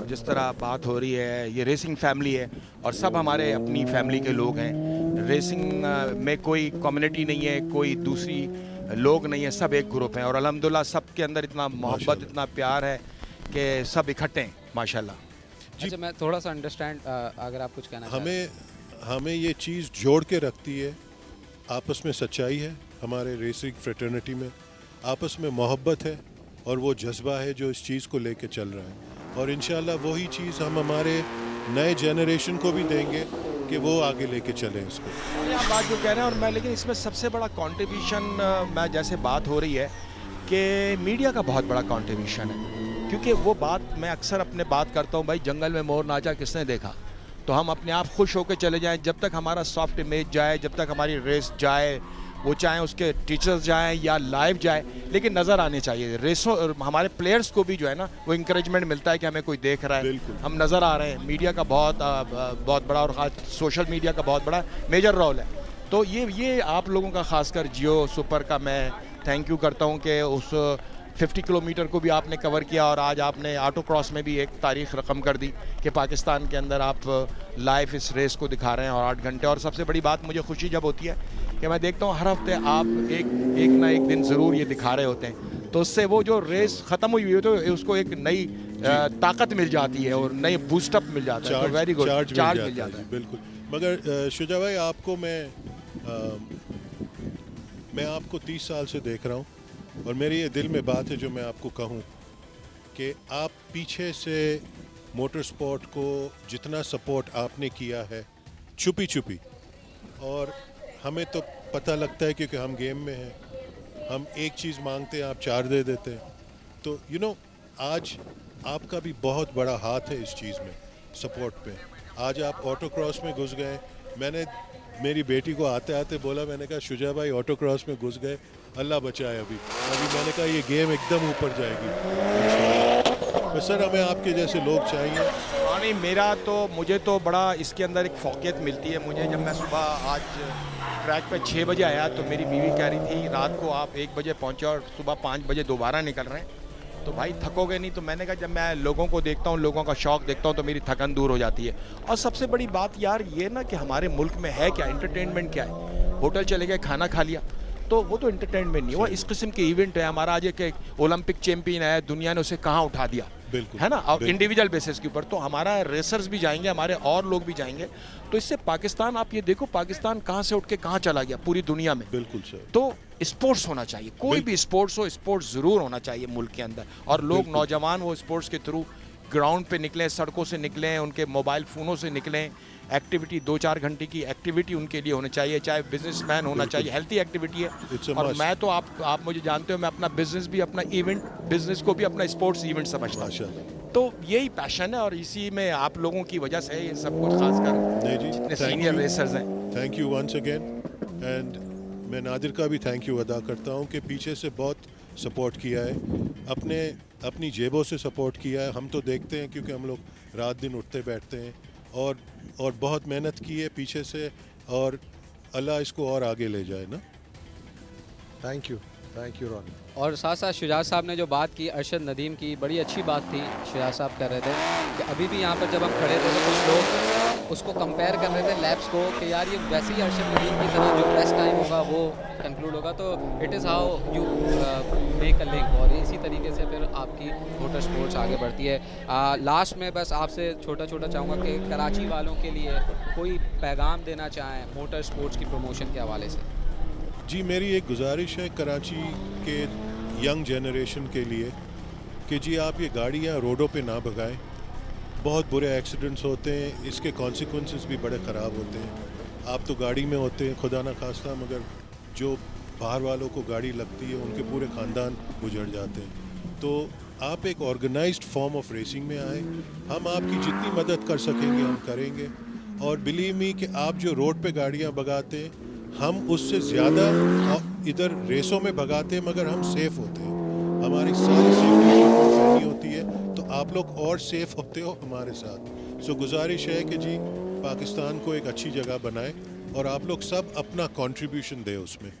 जिस तरह बात हो रही है, ये रेसिंग फैमिली है और सब हमारे अपनी फैमिली के लोग हैं। रेसिंग में कोई कम्युनिटी नहीं है, कोई दूसरी लोग नहीं है, सब एक ग्रुप है। और अल्हम्दुलिल्लाह सब के अंदर इतना मोहब्बत, इतना प्यार है कि सब इकट्ठे हैं माशाल्लाह। अच्छा, मैं थोड़ा सा अंडरस्टैंड, अगर आप कुछ कहना हमें ये चीज़ जोड़ के रखती है। आपस में सच्चाई है, हमारे रेसिंग फ्रेटर्निटी में आपस में मोहब्बत है और वो जज्बा है जो इस चीज़ को लेके चल रहा है। और इंशाल्लाह वही चीज़ हम हमारे नए जनरेशन को भी देंगे कि वो आगे लेके चलें इसको। ये आप बात जो कह रहे हैं, और मैं लेकिन इसमें सबसे बड़ा कंट्रीब्यूशन मैं जैसे बात हो रही है कि मीडिया का बहुत बड़ा कंट्रीब्यूशन है, क्योंकि वो बात मैं अक्सर अपने बात करता हूँ, भाई जंगल में मोर नाचा किसने देखा। तो हम अपने आप खुश होकर चले जाएं, जब तक हमारा सॉफ्ट इमेज जाए, जब तक हमारी रेस जाए, वो चाहे उसके टीचर्स जाएं या लाइव जाए, लेकिन नज़र आने चाहिए रेसों। हमारे प्लेयर्स को भी जो है ना वो इंकरेजमेंट मिलता है कि हमें कोई देख रहा है, बिल्कुल। हम नज़र आ रहे हैं। मीडिया का बहुत बड़ा और ख़ास सोशल मीडिया का बहुत बड़ा मेजर रोल है। तो ये आप लोगों का खासकर जियो सुपर का मैं थैंक यू करता हूँ कि उस 50 किलोमीटर को भी आपने कवर किया, और आज आपने ऑटो क्रॉस में भी एक तारीख रकम कर दी कि पाकिस्तान के अंदर आप लाइव इस रेस को दिखा रहे हैं, और 8 घंटे। और सबसे बड़ी बात मुझे खुशी जब होती है कि मैं देखता हूँ हर हफ्ते आप एक ना एक दिन ज़रूर ये दिखा रहे होते हैं, तो उससे वो जो रेस ख़त्म हुई है तो उसको एक नई ताकत मिल जाती है और नई बूस्टअप मिल जाता है। तो वेरी गुड, चार्ज मिल जाता है। बिल्कुल। मगर शुजा भाई, आपको मैं आपको 30 साल से देख रहा हूँ, और मेरी ये दिल में बात है जो मैं आपको कहूँ कि आप पीछे से मोटर स्पोर्ट को जितना सपोर्ट आपने किया है छुपी छुपी, और हमें तो पता लगता है क्योंकि हम गेम में हैं, हम एक चीज़ मांगते हैं आप 4 दे देते हैं। तो आज आपका भी बहुत बड़ा हाथ है इस चीज़ में, सपोर्ट पे। आज आप ऑटो क्रॉस में घुस गए। मैंने मेरी बेटी को आते आते बोला, मैंने कहा शुजा भाई ऑटो क्रॉस में घुस गए, अल्लाह बचाए। अभी मैंने कहा ये गेम एकदम ऊपर जाएगी। तो सर हमें आपके जैसे लोग चाहिए। नहीं, मुझे तो बड़ा इसके अंदर एक फौकियत मिलती है। मुझे जब मैं सुबह आज ट्रैक पे 6 बजे आया तो मेरी बीवी कह रही थी रात को आप 1 बजे पहुँचे और सुबह 5 बजे दोबारा निकल रहे हैं, तो भाई थकोगे नहीं। तो मैंने कहा जब मैं लोगों को देखता हूँ, लोगों का शौक देखता हूँ, तो मेरी थकन दूर हो जाती है। और सबसे बड़ी बात यार ये ना कि हमारे मुल्क में है क्या, एंटरटेनमेंट क्या है। होटल चले गए, खाना खा लिया, तो वो तो एंटरटेनमेंट नहीं, वो इस किस्म के इवेंट है। हमारा आज एक ओलंपिक चैंपियन है, दुनिया ने उसे कहाँ उठा दिया, बिल्कुल है ना, और इंडिविजुअल बेसिस के ऊपर। तो हमारा रेसर्स भी जाएंगे, हमारे और लोग भी जाएंगे। तो इससे पाकिस्तान, आप ये देखो पाकिस्तान कहाँ से उठ के कहाँ चला गया पूरी दुनिया में। बिल्कुल सर। तो स्पोर्ट्स होना चाहिए, कोई भी स्पोर्ट्स हो, स्पोर्ट्स ज़रूर होना चाहिए मुल्क के अंदर, और लोग नौजवान वो स्पोर्ट्स के थ्रू ग्राउंड पे निकलें, सड़कों से निकलें, उनके मोबाइल फ़ोनों से निकलें। एक्टिविटी 2-4 घंटे की एक्टिविटी उनके लिए होनी चाहिए, चाहे बिजनेसमैन होना चाहिए, हेल्थी एक्टिविटी है। और मैं तो आप मुझे जानते हो, मैं अपना बिजनेस भी, अपना इवेंट बिजनेस को भी अपना स्पोर्ट्स इवेंट समझता हूँ। तो यही पैशन है, और इसी में आप लोगों की वजह से ये सब कुछ, खासकर जितने सीनियर रेसर्स हैं। Thank you once again. And मैं नादिर का भी थैंक यू अदा करता हूँ कि पीछे से बहुत सपोर्ट किया है, अपनी जेबों से सपोर्ट किया है। हम तो देखते हैं क्योंकि हम लोग रात दिन उठते बैठते हैं, और बहुत मेहनत की है पीछे से, और अल्लाह इसको और आगे ले जाए ना। Thank you Ronnie. और साथ साथ शुजात साहब ने जो बात की अरशद नदीम की, बड़ी अच्छी बात थी। शुजात साहब कह रहे थे कि अभी भी यहाँ पर जब हम खड़े थे तो कुछ लोग उसको कंपेयर कर रहे थे लैब्स को कि यार ये वैसे ही अरशद नदीम की तरह जो बेस्ट टाइम होगा वो कंक्लूड होगा। तो it is how you make a link, और इसी तरीके से फिर आपकी मोटर स्पोर्ट्स आगे बढ़ती है। लास्ट में बस आपसे छोटा चाहूँगा कि कराची वालों के लिए कोई पैगाम देना चाहें मोटर स्पोर्ट्स की प्रमोशन के हवाले से। जी, मेरी एक गुजारिश है कराची के यंग जनरेशन के लिए कि जी आप ये गाड़ियाँ रोडों पे ना भगाएं। बहुत बुरे एक्सीडेंट्स होते हैं, इसके कॉन्सिक्वेंसेस भी बड़े ख़राब होते हैं। आप तो गाड़ी में होते हैं खुदा ना खास्ता, मगर जो बाहर वालों को गाड़ी लगती है उनके पूरे ख़ानदान गुजर जाते हैं। तो आप एक ऑर्गेनाइज्ड फॉर्म ऑफ रेसिंग में आए, हम आपकी जितनी मदद कर सकेंगे हम करेंगे। और बिलीव मी कि आप जो रोड पे गाड़ियाँ भगाते हैं, हम उससे ज़्यादा इधर रेसों में भगाते हैं, मगर हम सेफ़ होते हैं। हमारी सारी सेफ्टी करनी होती है, तो आप लोग और सेफ़ होते हो हमारे साथ। सो गुजारिश है कि जी पाकिस्तान को एक अच्छी जगह बनाए, और आप लोग सब अपना कंट्रीब्यूशन दें उसमें।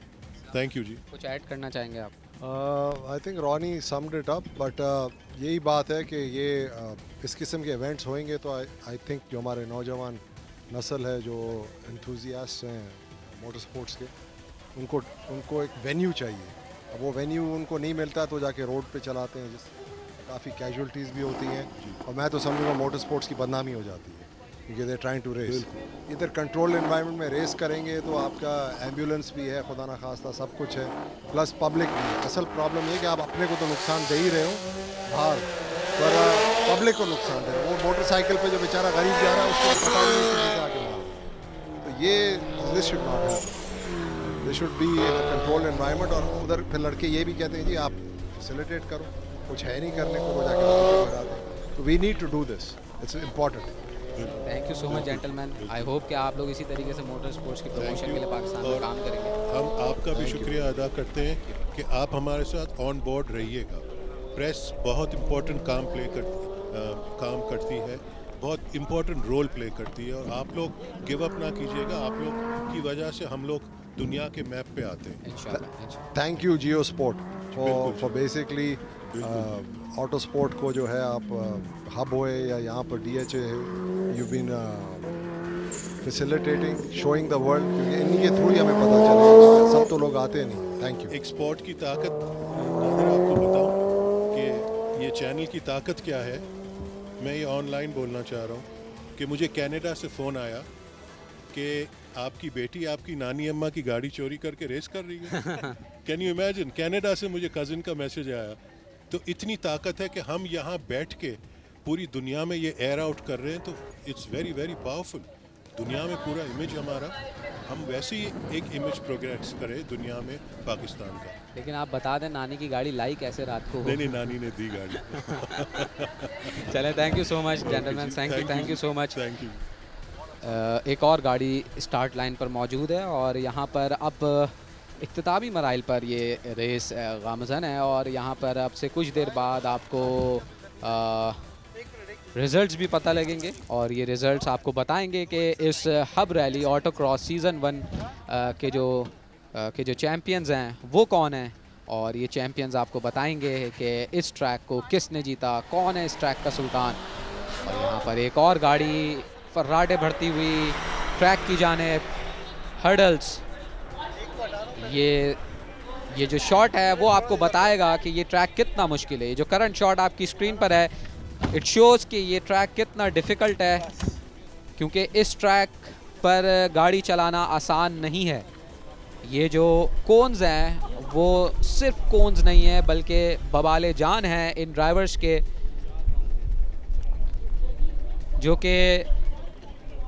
थैंक यू जी। कुछ ऐड करना चाहेंगे आप? I think Ronnie summed it up, but यही बात है कि ये इस किस्म के इवेंट्स होंगे तो आई थिंक जो हमारे नौजवान नस्ल है, जो एंथुजियास्ट हैं मोटर स्पोर्ट्स के, उनको एक वेन्यू चाहिए। अब वो वेन्यू उनको नहीं मिलता तो जाके रोड पे चलाते हैं, जिससे काफ़ी कैजुअल्टीज़ भी होती हैं, और मैं तो समझूंगा मोटर स्पोर्ट्स की बदनामी हो जाती है क्योंकि दे ट्राइंग टू रेस। इधर कंट्रोल्ड एनवायरनमेंट में रेस करेंगे तो आपका एम्बुलेंस भी है, खुदा ना खास्ता सब कुछ है, प्लस पब्लिक भी। असल प्रॉब्लम ये कि आप अपने को तो नुकसान दे ही रहे हो बाहर, पर पब्लिक को नुकसान दे रहा है। वो मोटरसाइकिल पे जो बेचारा गरीब जा रहा है उसको पता नहीं उसके नीचे आके मार। तो ये this should not happen, this should be in controlled environment. और उधर फिर लड़के ये भी कहते हैं जी आप फैसिलिटेट करो, कुछ है नहीं करने को, वो जाके लगा दें। तो we need to do this, it's important. Thank you so much gentleman. I hope कि आप लोग इसी तरीके से मोटर स्पोर्ट्स की प्रमोशन के लिए पाकिस्तान में काम करेंगे। हम आपका भी शुक्रिया अदा करते हैं कि आप हमारे साथ ऑन बोर्ड रहिएगा। प्रेस बहुत इम्पोर्टेंट काम करती है, बहुत इम्पोर्टेंट रोल प्ले करती है, और आप लोग गिव अप ना कीजिएगा। आप लोग की वजह से हम लोग दुनिया के मैप पे आते हैं। इंशाल्लाह। Thank you Jio sport for basically auto sport को जो है आप हब होए या यहाँ पर DHA you been facilitating, showing the world, क्योंकि इन्हीं के थ्रू ही हमें पता चलेगा, सब तो लोग आते नहीं। Thank you. एक स्पोर्ट की ताकत अगर आपको बताऊं कि ये चैनल की ताकत क्या है, मैं ये ऑनलाइन बोलना चाह रहा हूँ कि मुझे कनाडा से फ़ोन आया कि आपकी बेटी आपकी नानी अम्मा की गाड़ी चोरी करके रेस कर रही है। Can you imagine? कनाडा से मुझे कज़न का मैसेज आया। तो इतनी ताकत है कि हम यहाँ बैठ के पूरी दुनिया में ये एयर आउट कर रहे हैं, तो इट्स वेरी वेरी पावरफुल। दुनिया में पूरा इमेज हमारा, हम वैसे ही एक इमेज प्रोग्रेस करें दुनिया में पाकिस्तान का। लेकिन आप बता दें नानी की गाड़ी लाई कैसे रात को? नहीं, नानी ने दी गाड़ी। चलें, thank you so much gentleman, thank you so much. Thank you. एक और गाड़ी स्टार्ट लाइन पर मौजूद है और यहाँ पर अब इख्तितामी मराइल पर ये रेस गामज़न है, और यहाँ पर अब से कुछ देर बाद आपको रिज़ल्ट्स भी पता लगेंगे, और ये रिज़ल्ट्स आपको बताएंगे कि इस hub rally auto cross season 1 के जो चैम्पियंस हैं वो कौन हैं, और ये चैम्पियंस आपको बताएंगे कि इस ट्रैक को किसने जीता, कौन है इस ट्रैक का सुल्तान। और यहाँ पर एक और गाड़ी फर्राटे भरती हुई ट्रैक की जानिब, हर्डल्स, ये जो शॉट है वो आपको बताएगा कि ये ट्रैक कितना मुश्किल है। ये जो करंट शॉट आपकी स्क्रीन पर है, इट शोज़ कि ये ट्रैक कितना डिफ़िकल्ट है, क्योंकि इस ट्रैक पर गाड़ी चलाना आसान नहीं है। ये जो कोन्स हैं वो सिर्फ कोन्स नहीं है बल्कि बवाले जान हैं इन ड्राइवर्स के, जो कि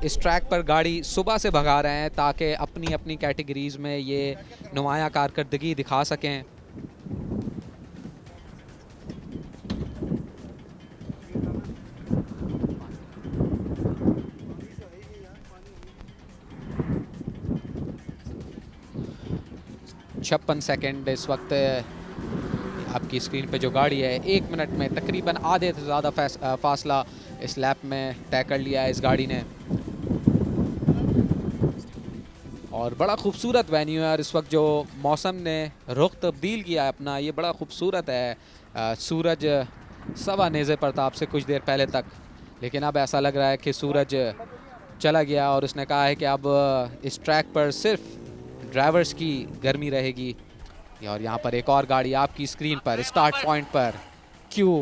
इस ट्रैक पर गाड़ी सुबह से भगा रहे हैं ताकि अपनी अपनी कैटेगरीज़ में ये नुमाया कारकर्दगी दिखा सकें। छप्पन सेकेंड इस वक्त आपकी स्क्रीन पे जो गाड़ी है, 1 मिनट में तकरीबन आधे से ज़्यादा फासला इस लैप में तय कर लिया है इस गाड़ी ने। और बड़ा खूबसूरत वेन्यू है, और इस वक्त जो मौसम ने रुख तब्दील किया है अपना, ये बड़ा खूबसूरत है। सूरज सवा नेज़े पर था आपसे कुछ देर पहले तक, लेकिन अब ऐसा लग रहा है कि सूरज चला गया, और उसने कहा है कि अब इस ट्रैक पर सिर्फ ड्राइवर्स की गर्मी रहेगी। और यहाँ पर एक और गाड़ी आपकी स्क्रीन पर स्टार्ट पॉइंट पर, क्यू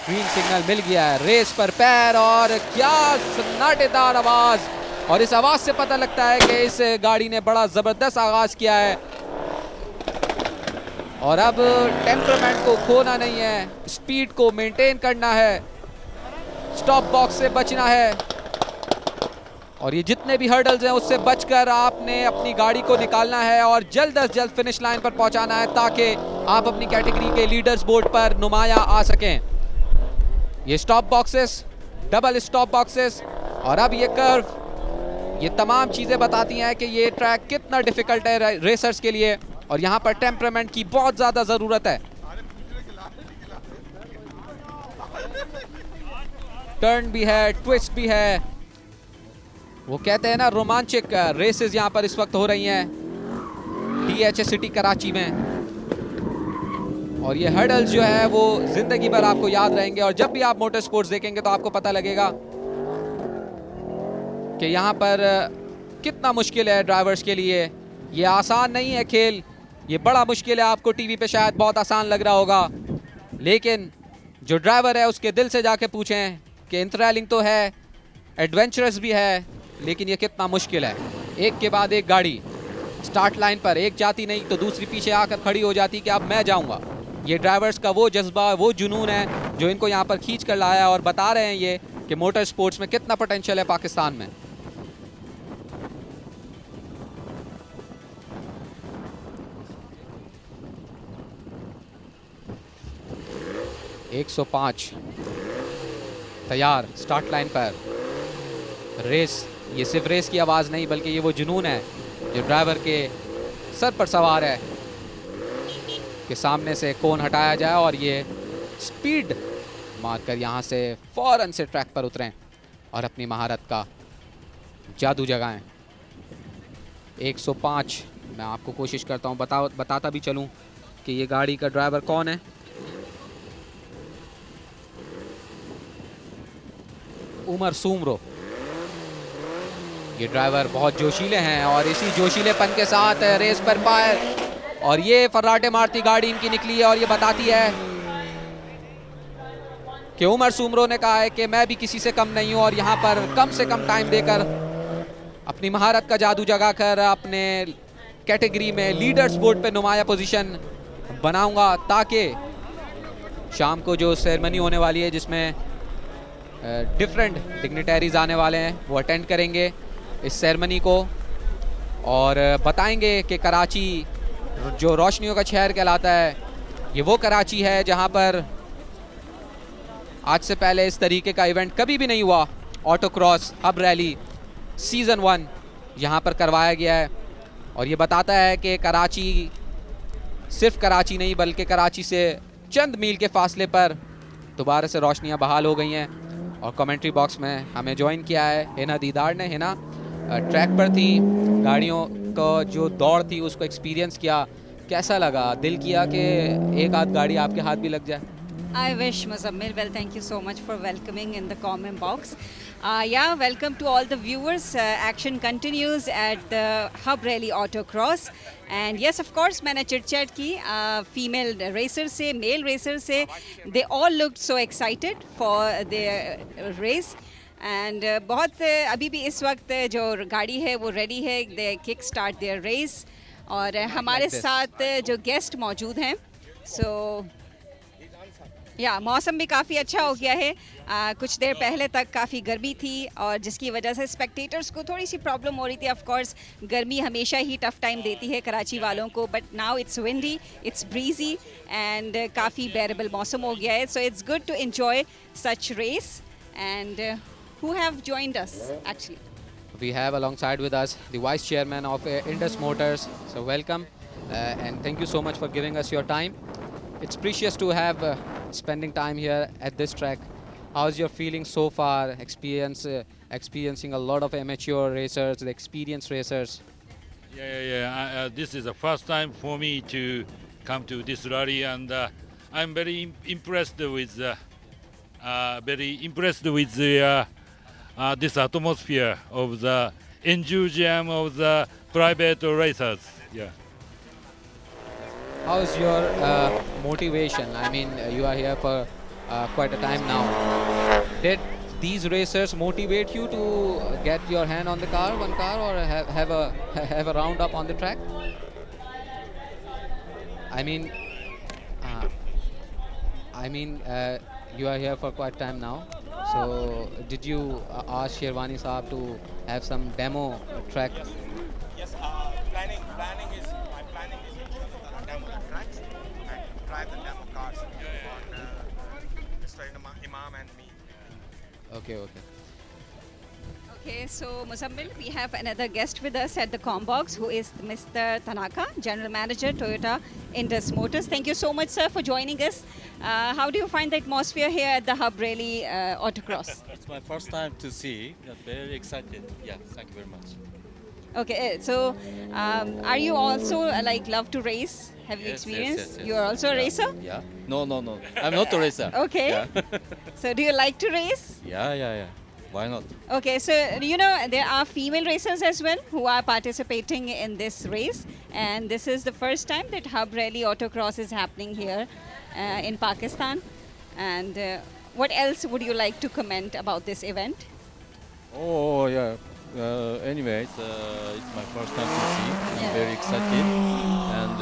ग्रीन सिग्नल मिल गया है, रेस पर पैर, और क्या सन्नाटेदार आवाज़, और इस आवाज़ से पता लगता है कि इस गाड़ी ने बड़ा ज़बरदस्त आगाज़ किया है। और अब टेम्परामेंट को खोना नहीं है, स्पीड को मेंटेन करना है, स्टॉप बॉक्स से बचना है, और ये जितने भी हर्डल्स हैं उससे बचकर आपने अपनी गाड़ी को निकालना है और जल्द अज जल्द फिनिश लाइन पर पहुंचाना है ताकि आप अपनी कैटेगरी के लीडर्स बोर्ड पर नुमाया आ सकें। ये stop boxes, double stop boxes, और अब ये कर्व, ये तमाम चीज़ें बताती हैं कि ये ट्रैक कितना डिफ़िकल्ट है रेसर्स के लिए, और यहाँ पर टेम्परामेंट की बहुत ज़्यादा ज़रूरत है। टर्न भी है, ट्विस्ट भी है, वो कहते हैं ना रोमांचक रेसेस यहाँ पर इस वक्त हो रही हैं DHA सिटी कराची में, और ये हर्डल्स जो है वो जिंदगी भर आपको याद रहेंगे। और जब भी आप मोटर स्पोर्ट्स देखेंगे तो आपको पता लगेगा कि यहाँ पर कितना मुश्किल है ड्राइवर्स के लिए। ये आसान नहीं है खेल, ये बड़ा मुश्किल है। आपको टीवी पे शायद बहुत आसान लग रहा होगा, लेकिन जो ड्राइवर है उसके दिल से जाके पूछें कि इंटरैलिंग तो है, एडवेंचरस भी है, लेकिन ये कितना मुश्किल है। एक के बाद एक गाड़ी स्टार्ट लाइन पर, एक जाती नहीं तो दूसरी पीछे आकर खड़ी हो जाती कि अब मैं जाऊंगा। ये ड्राइवर्स का वो जज्बा, वो जुनून है, जो इनको यहाँ पर खींच कर लाया और बता रहे हैं ये कि मोटर स्पोर्ट्स में कितना पोटेंशियल है पाकिस्तान में। (105) तैयार स्टार्ट लाइन पर। रेस, ये सिर्फ रेस की आवाज़ नहीं बल्कि ये वो जुनून है जो ड्राइवर के सर पर सवार है कि सामने से कौन हटाया जाए और ये स्पीड मारकर यहाँ से फौरन से ट्रैक पर उतरें और अपनी महारत का जादू जगाएं। 105। मैं आपको कोशिश करता हूँ बताता भी चलूँ कि ये गाड़ी का ड्राइवर कौन है। उमर सूमरो। ये ड्राइवर बहुत जोशीले हैं और इसी जोशीलेपन के साथ रेस पर फायर, और ये फर्राटे मारती गाड़ी इनकी निकली है और ये बताती है कि उमर सूमरो ने कहा है कि मैं भी किसी से कम नहीं हूं और यहाँ पर कम से कम टाइम देकर अपनी महारत का जादू जगाकर अपने कैटेगरी में लीडर्स बोर्ड पे नुमाया पोजीशन बनाऊंगा, ताकि शाम को जो सेरेमनी होने वाली है जिसमें डिफरेंट डिग्निटरीज आने वाले हैं वो अटेंड करेंगे इस सेरेमनी को और बताएंगे कि कराची जो रोशनियों का शहर कहलाता है, ये वो कराची है जहां पर आज से पहले इस तरीके का इवेंट कभी भी नहीं हुआ। Auto cross hub rally season 1 यहाँ पर करवाया गया है और ये बताता है कि कराची सिर्फ कराची नहीं बल्कि कराची से चंद मील के फासले पर दोबारा से रोशनियाँ बहाल हो गई हैं। और कमेंट्री बॉक्स में हमें ज्वाइन किया है हिना दीदार ने। हिना, ट्रैक पर थी, गाड़ियों को जो दौड़ थी उसको एक्सपीरियंस किया, कैसा लगा? दिल किया कि एक आध गाड़ी आपके हाथ भी लग जाए? I wish, Muzammil. Well, thank you so much for welcoming in the comment box. Yeah, welcome to all the viewers. Action continues at the Hub Rally Autocross. And yes, of course, मैंने chit-chat की female racer से, male racer से. They all looked so excited for their race. And बहुत अभी भी इस वक्त जो गाड़ी है वो ready है. They kick start their race. और हमारे साथ जो guest मौजूद हैं. So मौसम भी काफ़ी अच्छा हो गया है। कुछ देर पहले तक काफ़ी गर्मी थी और जिसकी वजह से स्पेक्टेटर्स को थोड़ी सी प्रॉब्लम हो रही थी। ऑफ कोर्स गर्मी हमेशा ही टफ टाइम देती है कराची वालों को, but now it's windy, it's breezy and काफ़ी बेरेबल मौसम हो गया है। So it's good to enjoy such race. And who have joined us actually? We have alongside with us the vice chairman of Indus Motors. So welcome and thank you so much for giving us your time. It's precious to have spending time here at this track. How's your feeling so far? Experiencing a lot of amateur racers, the experienced racers. Yeah. This is the first time for me to come to this rally, and I'm very impressed with this atmosphere of the enthusiasm of the private racers. Yeah. How's your motivation? I mean, you are here for quite a time now. Did these racers motivate you to get your hand on the car, one car, or have a round up on the track? I mean, you are here for quite time now. So, did you ask Sherwani Saab to have some demo track? Yes, planning is my planning is to demo tracks and drive the demo cars on Mr. Imam and me. Okay. Okay, so Muzammil, we have another guest with us at the Combox, who is Mr. Tanaka, General Manager, Toyota Indus Motors. Thank you so much, sir, for joining us. How do you find the atmosphere here at the Hub Rally Autocross? It's my first time to see. Very excited. Yeah, thank you very much. Okay, so are you also love to race? Have you experienced? Yes. You are also a racer? Yeah. No. I'm not a racer. Okay. Yeah. So do you like to race? Yeah. Why not? Okay, so there are female racers as well who are participating in this race, and this is the first time that Hub Rally Autocross is happening here in Pakistan. And what else would you like to comment about this event? Oh yeah. Anyway, it's my first time to see. I'm very excited, and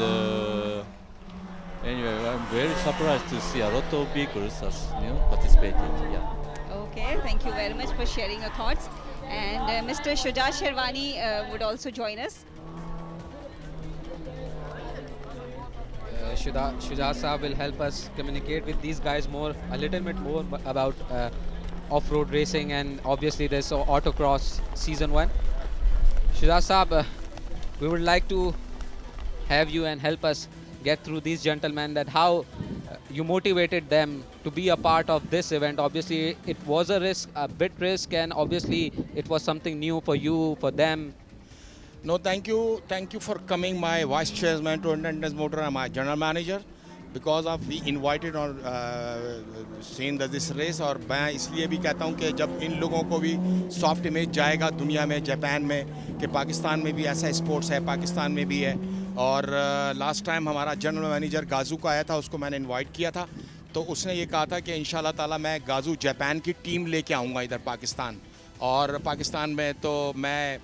anyway, I'm very surprised to see a lot of vehicles as participated. Yeah. Okay, thank you very much for sharing your thoughts. And Mr. Shuja Sherwani would also join us. Shuja Saab will help us communicate with these guys a little bit more about off-road racing and obviously this autocross season 1. Shuja Saab, we would like to have you and help us get through these gentlemen, that how you motivated them to be a part of this event. Obviously it was a risk, a bit risk, and obviously it was something new for you, for them. No, thank you for coming, my vice chairman to Independence Motor and my general manager, because of we invited on seeing this race. और मैं इसलिए भी कहता हूँ कि जब इन लोगों को भी सॉफ्ट इमेज जाएगा दुनिया में, जापान में, कि पाकिस्तान में भी ऐसा स्पोर्ट्स है, पाकिस्तान में भी है। और लास्ट टाइम हमारा जनरल मैनेजर गाजू का आया था, उसको मैंने इनवाइट किया था, तो उसने ये कहा था कि इंशाल्लाह ताला मैं गाजू जापान की टीम लेके आऊँगा इधर पाकिस्तान। और पाकिस्तान में तो मैं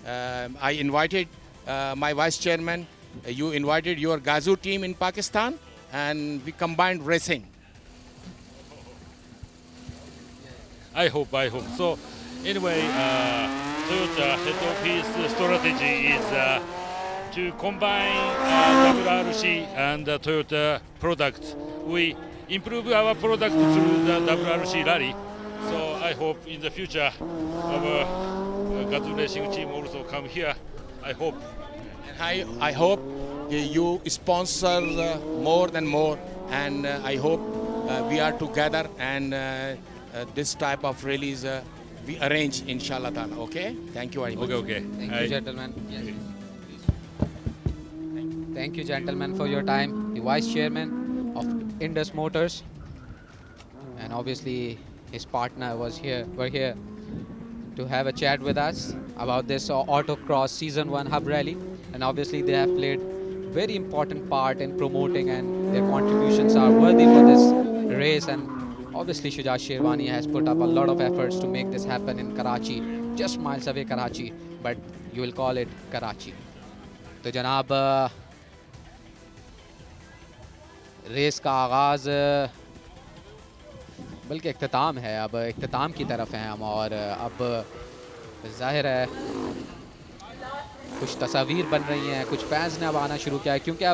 I invited my vice chairman, you invited your Gazoo team in Pakistan, and we combined racing. I hope. So anyway, Toyota head office strategy is to combine WRC and Toyota products. We improve our product through the WRC rally. So I hope in the future our Gazoo Racing team also come here. I hope. I hope you sponsor more than more, and I hope we are together and this type of rallies we arrange, inshallah ta'ala. Okay? Thank you very much. Okay. Thank you, gentlemen. Yes. Thank you, gentlemen, for your time. The vice chairman of Indus Motors, and obviously his partner were here to have a chat with us about this autocross season 1 hub rally, and obviously they have played very important part in promoting, and their contributions are worthy for this race. And obviously Shuja Sherwani has put up a lot of efforts to make this happen in Karachi, just miles away Karachi, but you will call it Karachi. तो जनाब race का आगाज़ बल्कि इख्तिताम है, अब इख्तिताम की तरफ हैं हम, और अब ज़ाहिर है कुछ तस्वीर बन रही हैं, कुछ फैंस ने अब आना शुरू किया है, क्योंकि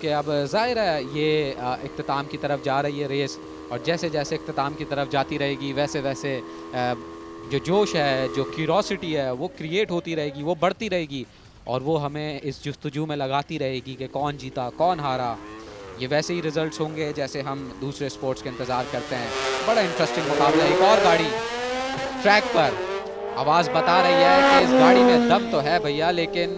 अब ज़ाहिर है ये इख्तिताम की तरफ जा रही है रेस, और जैसे जैसे इख्तिताम की तरफ जाती रहेगी वैसे वैसे जो जोश है, जो क्यूरोसिटी है, वो क्रिएट होती रहेगी, वो बढ़ती रहेगी, और वो हमें इस जुस्तजू में लगाती रहेगी कि कौन जीता कौन हारा। ये वैसे ही रिजल्ट्स होंगे जैसे हम दूसरे स्पोर्ट्स के इंतज़ार करते हैं। बड़ा इंटरेस्टिंग मुकाबला। एक और गाड़ी ट्रैक पर आवाज़ बता रही है कि इस गाड़ी में दम तो है भैया, लेकिन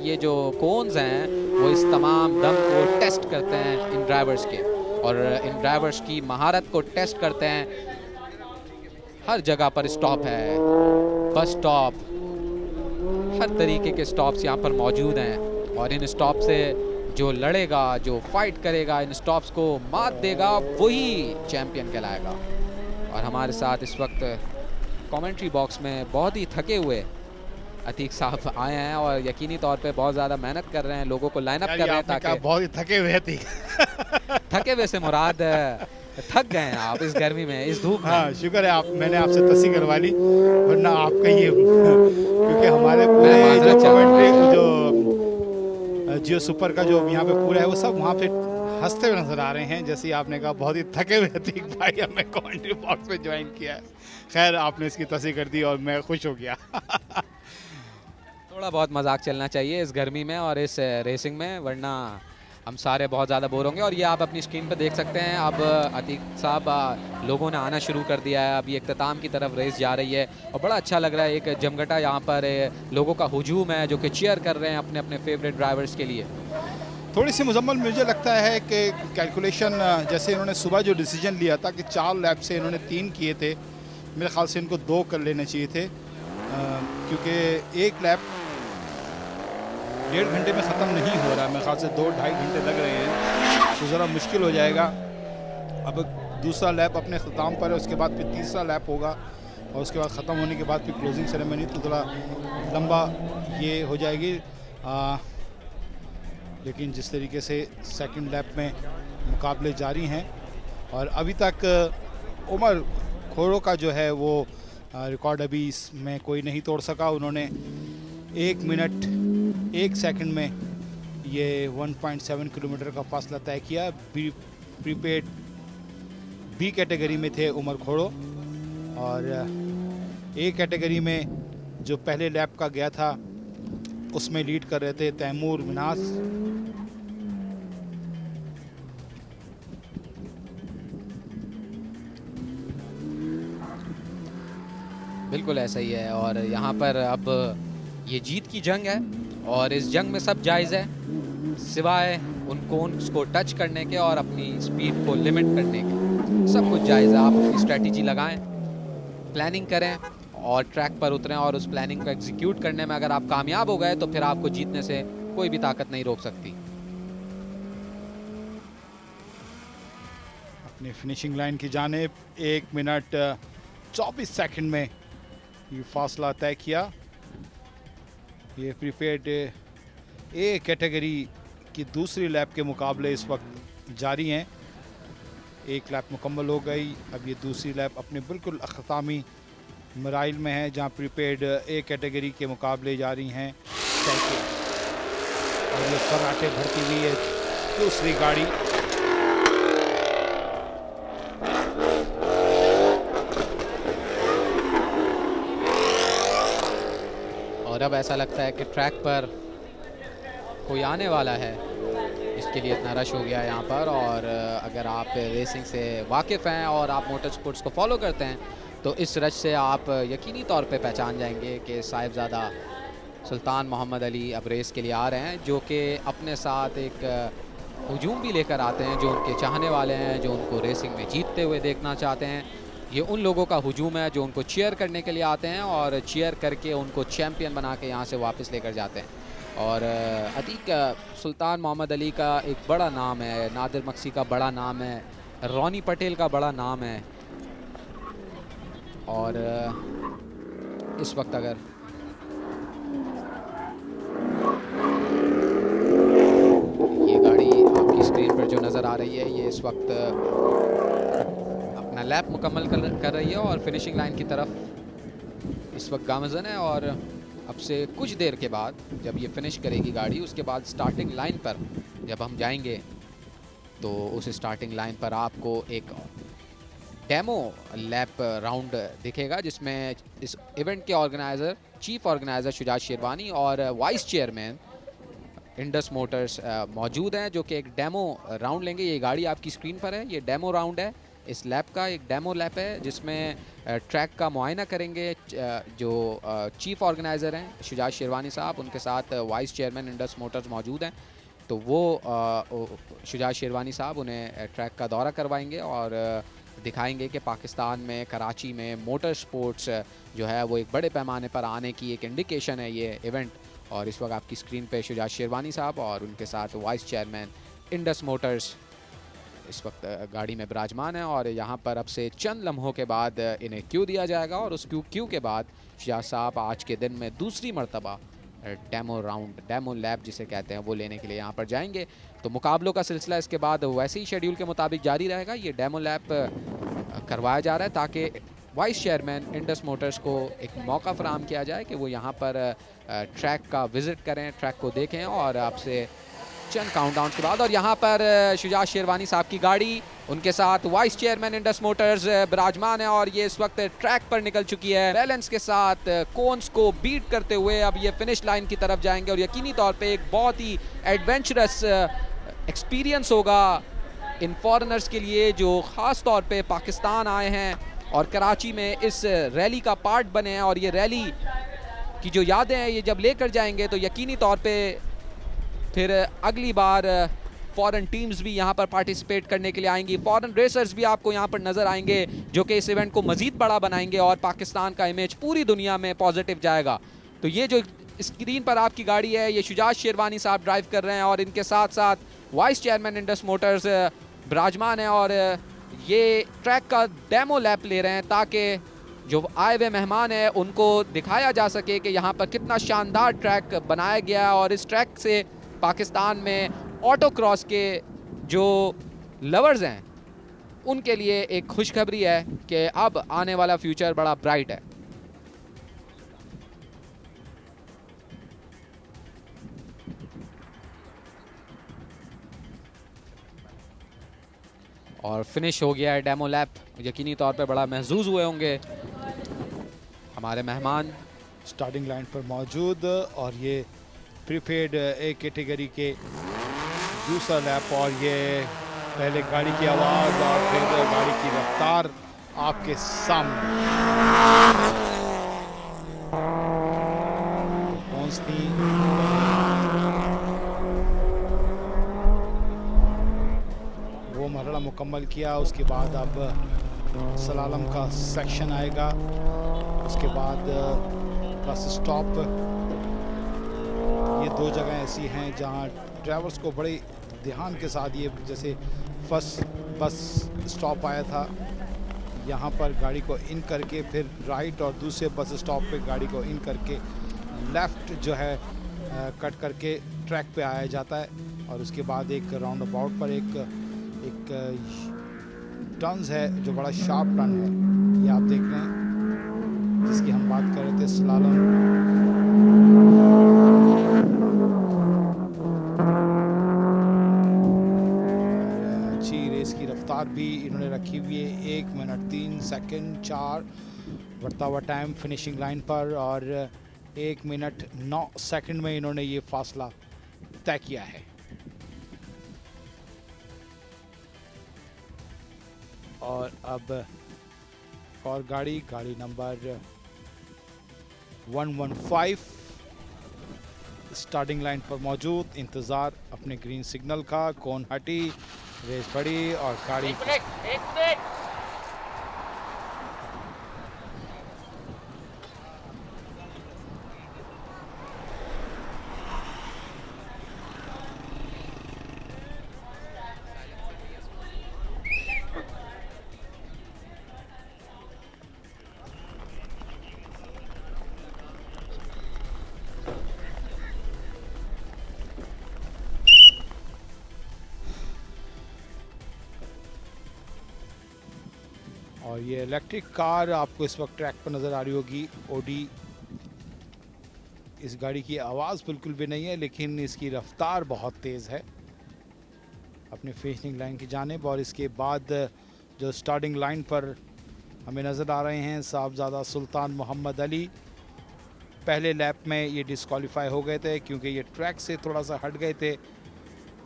ये जो कोन्स हैं वो इस तमाम दम को टेस्ट करते हैं इन ड्राइवर्स के, और इन ड्राइवर्स की महारत को टेस्ट करते हैं। हर जगह पर स्टॉप है, बस स्टॉप, हर तरीके के स्टॉप्स यहाँ पर मौजूद हैं, और इन स्टॉप से जो लड़ेगा, जो फाइट करेगा, इन स्टॉप्स को मात देगा, वही चैम्पियन कहलाएगा। और हमारे साथ इस वक्त कमेंट्री बॉक्स में बहुत ही थके हुए अतीक साहब आए हैं, और यकीनी तौर पे बहुत ज़्यादा मेहनत कर रहे हैं, लोगों को लाइन अप कर रहे हैं, ताकि बहुत ही थके हुए अतीक थके हुए से मुराद थक गए हैं आप इस गर्मी में, इस धूप में। हाँ, शुक्र है मैंने आपसे तस्सी करवा ली, वरना आपका ये क्योंकि हमारे पूरे जो कमेंट्री जो जियो सुपर का जो यहाँ पे पूरा है वो सब वहाँ पे हंसते हुए नजर आ रहे हैं। जैसे आपने कहा बहुत ही थके हुए अतीक भाई हमें कमेंट्री बॉक्स में ज्वाइन किया है। खैर आपने इसकी तस्सी कर दी और मैं खुश हो गया। थोड़ा बहुत मजाक चलना चाहिए इस गर्मी में और इस रेसिंग में, वरना हम सारे बहुत ज़्यादा बोर होंगे। और ये आप अपनी स्क्रीन पर देख सकते हैं, अब अतीक साहब लोगों ने आना शुरू कर दिया है। अब ये इख्तिताम की तरफ रेस जा रही है और बड़ा अच्छा लग रहा है। एक जमघटा यहाँ पर लोगों का हुजूम है जो कि चीयर कर रहे हैं अपने अपने फेवरेट ड्राइवर्स के लिए। थोड़ी सी मुजम्मल मुझे लगता है कि कैलकुलेशन जैसे इन्होंने सुबह जो डिसीजन लिया था कि 4 लैप से इन्होंने 3 किए थे, मेरे ख्याल से इनको 2 कर लेने चाहिए थे, क्योंकि 1 लैप 1.5 घंटे में ख़त्म नहीं हो रहा है। मेरे ख्याल से 2-2.5 घंटे लग रहे हैं, तो ज़रा मुश्किल हो जाएगा। अब दूसरा लैप अपने ख़त्म पर है, उसके बाद फिर तीसरा लैप होगा और उसके बाद ख़त्म होने के बाद फिर क्लोजिंग सेरेमनी, तो थोड़ा लंबा ये हो जाएगी। लेकिन जिस तरीके से सेकंड लैप में मुकाबले जारी हैं और अभी तक उमर खोड़ो का जो है वो रिकॉर्ड अभी इसमें कोई नहीं तोड़ सका। उन्होंने 1 मिनट 1 सेकंड में ये 1.7 किलोमीटर का फासला तय किया। प्रीपेड बी कैटेगरी में थे उमर खोड़ो और ए कैटेगरी में जो पहले लैप का गया था उसमें लीड कर रहे थे तैमूर मिनास। बिल्कुल ऐसा ही है और यहाँ पर अब ये जीत की जंग है और इस जंग में सब जायज़ है सिवाय उन कोन्स को टच करने के और अपनी स्पीड को लिमिट करने के। सब कुछ जायज़ है। आप अपनी स्ट्रेटजी लगाएं, प्लानिंग करें और ट्रैक पर उतरें और उस प्लानिंग को एग्जीक्यूट करने में अगर आप कामयाब हो गए तो फिर आपको जीतने से कोई भी ताकत नहीं रोक सकती। अपनी फिनिशिंग लाइन की जानिब 1 मिनट 24 सेकंड में ये फासला तय किया। ये प्रीपेड ए कैटेगरी की दूसरी लैप के मुकाबले इस वक्त जारी हैं। एक लैप मुकम्मल हो गई, अब ये दूसरी लैप अपने बिल्कुल अख्तामी मराइल में है जहां प्रीपेड ए कैटेगरी के मुकाबले जारी हैं। और ये फर्राटे भरती हुई है दूसरी गाड़ी। और अब ऐसा लगता है कि ट्रैक पर कोई आने वाला है, इसके लिए इतना रश हो गया है यहाँ पर। और अगर आप रेसिंग से वाकिफ़ हैं और आप मोटर स्पोर्ट्स को फॉलो करते हैं तो इस रश से आप यकीनी तौर पे पहचान जाएंगे कि साहिबजादा सुल्तान मोहम्मद अली अब रेस के लिए आ रहे हैं, जो कि अपने साथ एक हुजूम भी लेकर आते हैं जो उनके चाहने वाले हैं, जो उनको रेसिंग में जीतते हुए देखना चाहते हैं। ये उन लोगों का हुजूम है जो उनको चीयर करने के लिए आते हैं और चीयर करके उनको चैम्पियन बना के यहाँ से वापस लेकर जाते हैं। और अतीक सुल्तान मोहम्मद अली का एक बड़ा नाम है, नादिर मक्सी का बड़ा नाम है, रोनी पटेल का बड़ा नाम है। और इस वक्त अगर ये गाड़ी आपकी स्क्रीन पर जो नज़र आ रही है ये इस वक्त अपना लैप मुकम्मल कर रही है और फिनिशिंग लाइन की तरफ इस वक्त गामज़न है। और अब से कुछ देर के बाद जब ये फिनिश करेगी गाड़ी, उसके बाद स्टार्टिंग लाइन पर जब हम जाएंगे तो उस स्टार्टिंग लाइन पर आपको एक डेमो लैप राउंड दिखेगा जिसमें इस इवेंट के organiser chief organiser Shujaat sherwani और वाइस चेयरमैन इंडस मोटर्स मौजूद हैं, जो कि एक डेमो राउंड लेंगे। ये गाड़ी आपकी स्क्रीन पर है, ये डेमो राउंड है। इस लैप का एक डेमो लैप है जिसमें ट्रैक का मुआयना करेंगे जो चीफ ऑर्गेनाइज़र हैं शुजात शेरवानी साहब, उनके साथ वाइस चेयरमैन इंडस मोटर्स मौजूद हैं। तो वो शुजात शेरवानी साहब उन्हें ट्रैक का दौरा करवाएंगे और दिखाएंगे कि पाकिस्तान में कराची में मोटर स्पोर्ट्स जो है वो एक बड़े पैमाने पर आने की एक इंडिकेशन है ये इवेंट। और इस वक्त आपकी स्क्रीन पे शुजात शेरवानी साहब और उनके साथ वाइस चेयरमैन इंडस मोटर्स इस वक्त गाड़ी में विराजमान है। और यहाँ पर अब से चंद लम्हों के बाद इन्हें क्यू दिया जाएगा और उस क्यू के बाद शुजात साहब आज के दिन में दूसरी मरतबा डेमो राउंड, डेमो लैप जिसे कहते हैं, वो लेने के लिए यहाँ पर जाएंगे। तो मुकाबलों का सिलसिला इसके बाद वैसे ही शेड्यूल के मुताबिक जारी रहेगा। ये डेमो लैप करवाया जा रहा है ताकि वाइस चेयरमैन इंडस मोटर्स को एक मौका फराहम किया जाए कि वो यहाँ पर ट्रैक का विज़िट करें, ट्रैक को देखें। और आपसे चंद काउंटडाउन के बाद और यहाँ पर शुजात शेरवानी साहब की गाड़ी, उनके साथ वाइस चेयरमैन इंडस मोटर्स विराजमान है और ये इस वक्त ट्रैक पर निकल चुकी है बैलेंस के साथ, कोन्स को बीट करते हुए अब ये फिनिश लाइन की तरफ जाएंगे। और यकीनी तौर पे एक बहुत ही एडवेंचरस एक्सपीरियंस होगा इन फॉरेनर्स के लिए जो ख़ास तौर पे पाकिस्तान आए हैं और कराची में इस रैली का पार्ट बने हैं। और ये रैली की जो यादें हैं ये जब लेकर जाएंगे तो यकीनी तौर पे फिर अगली बार फॉरेन टीम्स भी यहाँ पर पार्टिसिपेट करने के लिए आएंगी, फॉरेन रेसर्स भी आपको यहाँ पर नज़र आएंगे जो कि इस इवेंट को मज़ीद बड़ा बनाएंगे और पाकिस्तान का इमेज पूरी दुनिया में पॉजिटिव जाएगा। तो ये जो स्क्रीन पर आपकी गाड़ी है ये शुजात शेरवानी साहब ड्राइव कर रहे हैं और इनके साथ साथ वाइस चेयरमैन इंडस मोटर्स विराजमान है और ये ट्रैक का डेमो लैप ले रहे हैं ताकि जो आए हुए मेहमान हैं उनको दिखाया जा सके कि यहाँ पर कितना शानदार ट्रैक बनाया गया है। और इस ट्रैक से पाकिस्तान में ऑटो क्रॉस के जो लवर्स हैं उनके लिए एक खुशखबरी है कि अब आने वाला फ्यूचर बड़ा ब्राइट है। और फिनिश हो गया है डेमो लैप। यकीनी तौर पे बड़ा महजूज हुए होंगे हमारे मेहमान। स्टार्टिंग लाइन पर मौजूद और ये प्रीपेड ए कैटेगरी के दूसरा लैप, और ये पहले गाड़ी की आवाज़ और फिर गाड़ी की रफ्तार आपके सामने। पहुंचती वो मरहला मुकम्मल किया, उसके बाद अब सलालम का सेक्शन आएगा, उसके बाद बस स्टॉप। ये दो जगह ऐसी हैं जहां ड्राइवर्स को बड़े ध्यान के साथ, ये जैसे फर्स्ट बस स्टॉप आया था, यहाँ पर गाड़ी को इन करके फिर राइट, और दूसरे बस स्टॉप पे गाड़ी को इन करके लेफ़्ट जो है कट करके ट्रैक पे आया जाता है। और उसके बाद एक राउंड अबाउट पर एक टर्न्स है जो बड़ा शार्प टर्न है, ये आप देख रहे हैं जिसकी हम बात कर रहे थे, स्लालम। रफ्तार भी इन्होंने रखी हुई है 1 मिनट 3 सेकंड 4 बढ़ता हुआ टाइम फिनिशिंग लाइन पर, और 1 मिनट 9 सेकंड में इन्होंने ये फासला तय किया है। और अब और गाड़ी नंबर 115 स्टार्टिंग लाइन पर मौजूद, इंतज़ार अपने ग्रीन सिग्नल का। कौन हटी, रेस बढ़ी और गाड़ी एक मिनट। और ये इलेक्ट्रिक कार आपको इस वक्त ट्रैक पर नज़र आ रही होगी, ओडी। इस गाड़ी की आवाज़ बिल्कुल भी नहीं है, लेकिन इसकी रफ्तार बहुत तेज़ है अपनी फिनिशिंग लाइन की जानिब। और इसके बाद जो स्टार्टिंग लाइन पर हमें नज़र आ रहे हैं साहबजादा सुल्तान मोहम्मद अली, पहले लैप में ये डिस्क्वालीफाई हो गए थे क्योंकि ये ट्रैक से थोड़ा सा हट गए थे,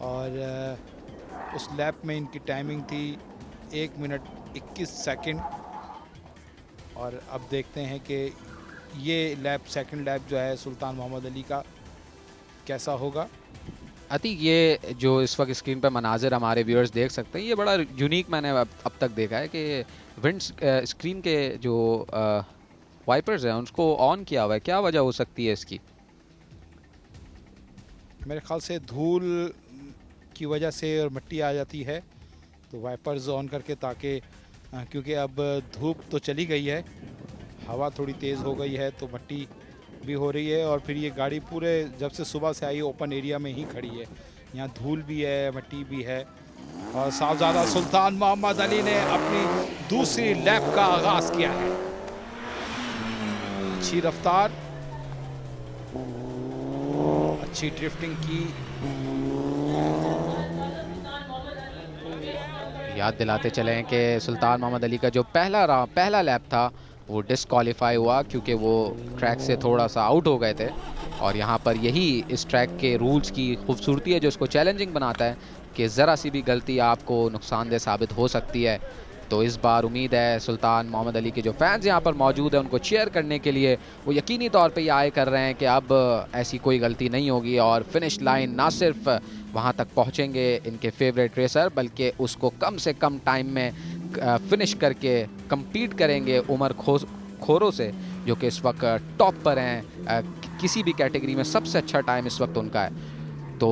और उस लैप में इनकी टाइमिंग थी 1 मिनट 21 सेकंड। और अब देखते हैं कि ये लैप सेकंड लैप जो है सुल्तान मोहम्मद अली का कैसा होगा। अतीक, ये जो इस वक्त स्क्रीन पर मनाजिर हमारे व्यूअर्स देख सकते हैं, ये बड़ा यूनिक मैंने अब तक देखा है कि विंड स्क्रीन के जो वाइपर्स हैं उसको ऑन किया हुआ है। क्या वजह हो सकती है इसकी? मेरे ख्याल से धूल की वजह से और मिट्टी आ जाती है, तो वाइपर्स ऑन करके, ताकि क्योंकि अब धूप तो चली गई है, हवा थोड़ी तेज़ हो गई है, तो मिट्टी भी हो रही है। और फिर ये गाड़ी पूरे जब से सुबह से आई ओपन एरिया में ही खड़ी है, यहाँ धूल भी है, मिट्टी भी है। और साहबजादा सुल्तान मोहम्मद अली ने अपनी दूसरी लैप का आगाज़ किया है। अच्छी रफ्तार, अच्छी ड्रिफ्टिंग की। याद दिलाते चलें कि सुल्तान मोहम्मद अली का जो पहला लैप था वो डिस्क्वालीफाई हुआ क्योंकि वो ट्रैक से थोड़ा सा आउट हो गए थे। और यहाँ पर यही इस ट्रैक के रूल्स की खूबसूरती है जो इसको चैलेंजिंग बनाता है कि ज़रा सी भी गलती आपको नुकसानदेह साबित हो सकती है। तो इस बार उम्मीद है सुल्तान मोहम्मद अली के जो फैंस यहाँ पर मौजूद हैं उनको चीयर करने के लिए वो यकीनी तौर पे ये आए कर रहे हैं कि अब ऐसी कोई गलती नहीं होगी, और फिनिश लाइन ना सिर्फ वहाँ तक पहुँचेंगे इनके फेवरेट रेसर, बल्कि उसको कम से कम टाइम में फिनिश करके compete करेंगे उमर खोरों से, जो कि इस वक्त टॉप पर हैं। किसी भी कैटेगरी में सबसे अच्छा टाइम इस वक्त उनका है। तो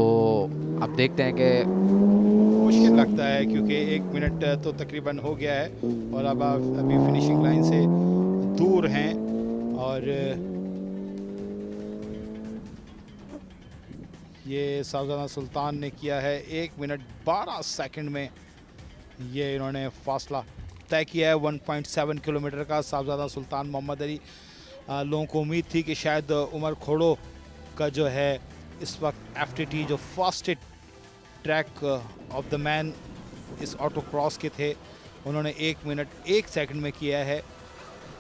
अब देखते हैं कि मुश्किल लगता है क्योंकि 1 मिनट तो तकरीबन हो गया है और अब आप अभी फिनिशिंग लाइन से दूर हैं। और ये साहबजादा सुल्तान ने किया है 1 मिनट 12 सेकंड में ये इन्होंने फासला तय किया है 1.7 किलोमीटर का। साहबजादा सुल्तान मोहम्मद अली, लोगों को उम्मीद थी कि शायद उमर खोड़ो का जो है इस वक्त FTT जो fastest track of the man इस ऑटो क्रॉस के थे, उन्होंने 1 मिनट 1 सेकंड में किया है।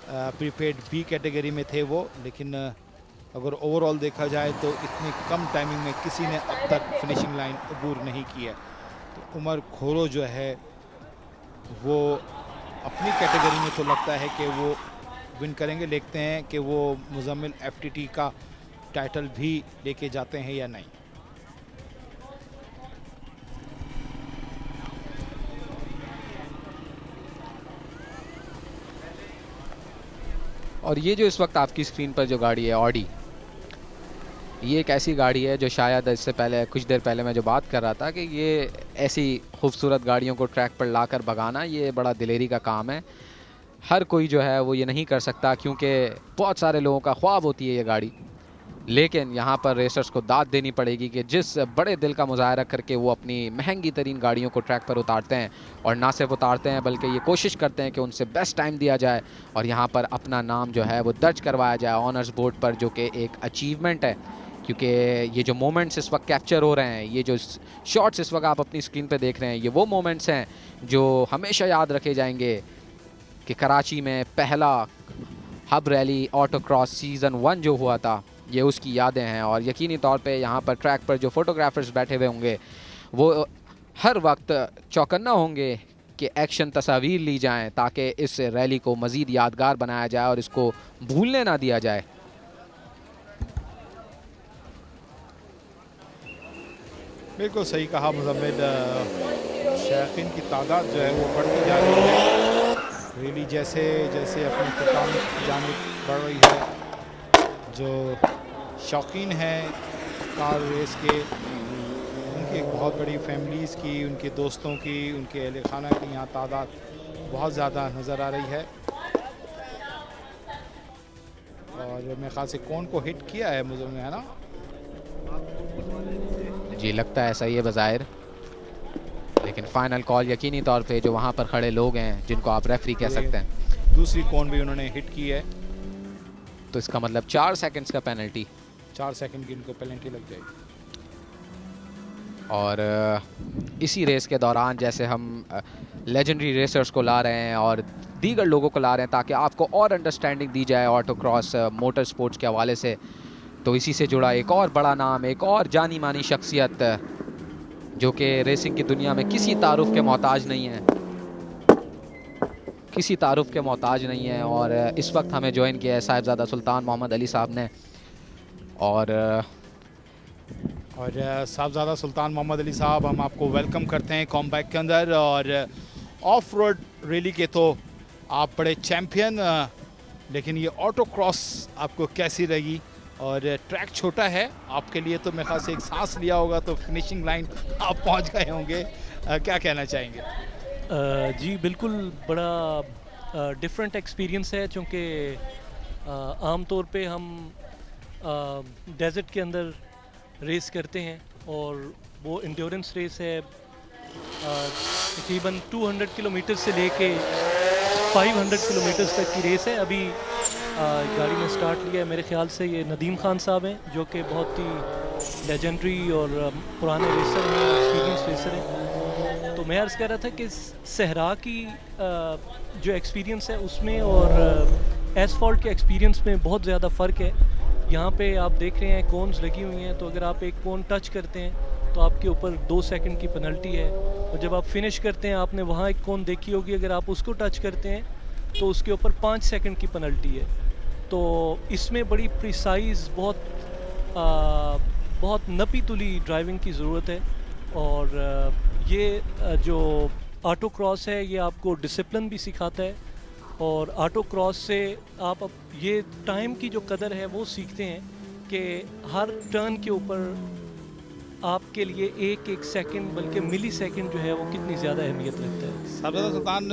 प्रीपेड B कैटेगरी में थे वो, लेकिन अगर ओवरऑल देखा जाए तो इतनी कम टाइमिंग में किसी ने अब तक फिनिशिंग लाइन अबूर नहीं की है। तो उमर खोड़ो जो है वो अपनी कैटेगरी में तो लगता है कि वो विन करेंगे। देखते हैं कि वो मुजम्मिल FTT का टाइटल भी लेके जाते हैं या नहीं। और ये जो इस वक्त आपकी स्क्रीन पर जो गाड़ी है ऑडी, ये एक ऐसी गाड़ी है जो शायद इससे पहले कुछ देर पहले मैं जो बात कर रहा था कि ये ऐसी खूबसूरत गाड़ियों को ट्रैक पर लाकर भगाना ये बड़ा दिलेरी का काम है। हर कोई जो है वो ये नहीं कर सकता, क्योंकि बहुत सारे लोगों का ख्वाब होती है ये गाड़ी। लेकिन यहाँ पर रेसर्स को दाद देनी पड़ेगी कि जिस बड़े दिल का मुजाहरा करके वो अपनी महंगी तरीन गाड़ियों को ट्रैक पर उतारते हैं, और ना सिर्फ उतारते हैं बल्कि ये कोशिश करते हैं कि उनसे बेस्ट टाइम दिया जाए और यहाँ पर अपना नाम जो है वो दर्ज करवाया जाए ऑनर्स बोर्ड पर, जो कि एक अचीवमेंट है। क्योंकि ये जो मोमेंट्स इस वक्त कैप्चर हो रहे हैं, ये जो शॉट्स इस वक्त आप अपनी स्क्रीन पे देख रहे हैं, ये वो मोमेंट्स हैं जो हमेशा याद रखे जाएंगे कि कराची में पहला hub rally auto cross season 1 जो हुआ था, ये उसकी यादें हैं। और यकीनी तौर पे यहाँ पर ट्रैक पर जो फोटोग्राफर्स बैठे हुए होंगे वो हर वक्त चौकन्ना होंगे कि एक्शन तस्वीर ली जाएँ ताकि इस रैली को मज़ीद यादगार बनाया जाए और इसको भूलने ना दिया जाए। बिल्कुल सही कहा मुजम्मिल, शौकीन की तादाद जो है वो बढ़ती जा रही है। रैली जैसे जैसे अपने इख्तिताम की जानिब बढ़ रही है, जो शौकीन हैं कार रेस के, उनकी एक बहुत बड़ी फैमिलीज़ की, उनके दोस्तों की, उनके अहले खाना की यहाँ तादाद बहुत ज़्यादा नज़र आ रही है। और मेरे ख्याल से कौन को हिट किया है मुजम्मिल, है ना? जी लगता है सही है बज़ाहिर, लेकिन फाइनल कॉल यकीनी तौर पे जो वहाँ पर खड़े लोग हैं जिनको आप रेफरी कह सकते हैं, दूसरी कौन भी उन्होंने हिट की है, तो इसका मतलब 4 सेकंड्स का पेनल्टी, 4 सेकंड की इनको पेनल्टी लग जाएगी। और इसी रेस के दौरान जैसे हम लेजेंडरी रेसर्स को ला रहे हैं और दीगर लोगों को ला रहे हैं ताकि आपको और अंडरस्टैंडिंग दी जाए ऑटो क्रॉस मोटर स्पोर्ट्स के हवाले से, तो इसी से जुड़ा एक और बड़ा नाम, एक और जानी मानी शख्सियत जो कि रेसिंग की दुनिया में किसी तारुफ के मोहताज नहीं है, किसी तारुफ के मोहताज नहीं है। और इस वक्त हमें ज्वाइन किया है साहिबजादा सुल्तान मोहम्मद अली साहब ने। और साहबजादा सुल्तान मोहम्मद अली साहब, हम आपको वेलकम करते हैं कॉम्बैक के अंदर। और ऑफ रोड रैली के तो आप बड़े चैम्पियन, लेकिन ये ऑटो क्रॉस आपको कैसी लगी? और ट्रैक छोटा है आपके लिए, तो मेरे ख्याल से एक सांस लिया होगा तो फिनिशिंग लाइन आप पहुंच गए होंगे, क्या कहना चाहेंगे? जी बिल्कुल, बड़ा डिफरेंट एक्सपीरियंस है, चूँकि आम तौर पे हम डेजर्ट के अंदर रेस करते हैं और वो इंड्योरेंस रेस है, तकरीबन 200 किलोमीटर से लेके 500 किलोमीटर तक की रेस है। अभी गाड़ी ने स्टार्ट लिया है, मेरे ख्याल से ये नदीम खान साहब हैं जो कि बहुत ही लेजेंडरी और पुराने रेसर हैं, एक्सपीरियंस रेसर हैं। तो मैं अर्ज़ कर रहा था कि सहरा की जो एक्सपीरियंस है उसमें और एसफॉल्ट के एक्सपीरियंस में बहुत ज़्यादा फ़र्क है। यहाँ पे आप देख रहे हैं कोन्स लगी हुई हैं, तो अगर आप एक कोन टच करते हैं तो आपके ऊपर 2 सेकंड की पेनल्टी है, और जब आप फिनिश करते हैं, आपने वहाँ एक कोन देखी होगी, अगर आप उसको टच करते हैं तो उसके ऊपर 5 सेकंड की पेनल्टी है। तो इसमें बड़ी प्रिसाइज, बहुत नपी तुली ड्राइविंग की ज़रूरत है। और ये जो ऑटो क्रॉस है ये आपको डिसिप्लिन भी सिखाता है, और ऑटो क्रॉस से आप ये टाइम की जो कदर है वो सीखते हैं कि हर टर्न के ऊपर आपके लिए एक एक सेकंड बल्कि मिली सेकंड जो है वो कितनी ज़्यादा अहमियत रखता है। सरदार सुल्तान,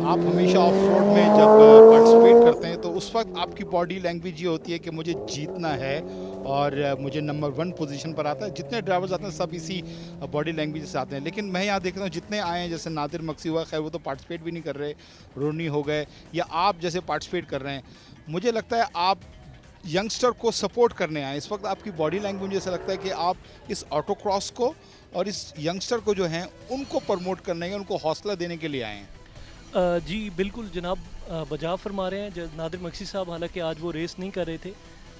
आप हमेशा ऑफ रोड में जब पार्टिसिपेट करते हैं तो उस वक्त आपकी बॉडी लैंग्वेज ये होती है कि मुझे जीतना है और मुझे नंबर 1 पोजीशन पर आता है। जितने ड्राइवर्स आते हैं सब इसी बॉडी लैंग्वेज से आते हैं, लेकिन मैं यहाँ देख रहा हूँ जितने आए हैं, जैसे नादिर मक्सी हुआ, खैर वो तो पार्टिसिपेट भी नहीं कर रहे, रोनी हो गए, या आप जैसे पार्टिसिपेट कर रहे हैं, मुझे लगता है आप यंगस्टर को सपोर्ट करने आए। इस वक्त आपकी बॉडी लैंग्वेज ऐसा लगता है कि आप इस ऑटो क्रॉस को और इस यंगस्टर को जो हैं उनको प्रमोट करने के, उनको हौसला देने के लिए आए हैं। जी बिल्कुल जनाब, बजा फरमा रहे हैं। नादिर मक्सी साहब हालांकि आज वो रेस नहीं कर रहे थे,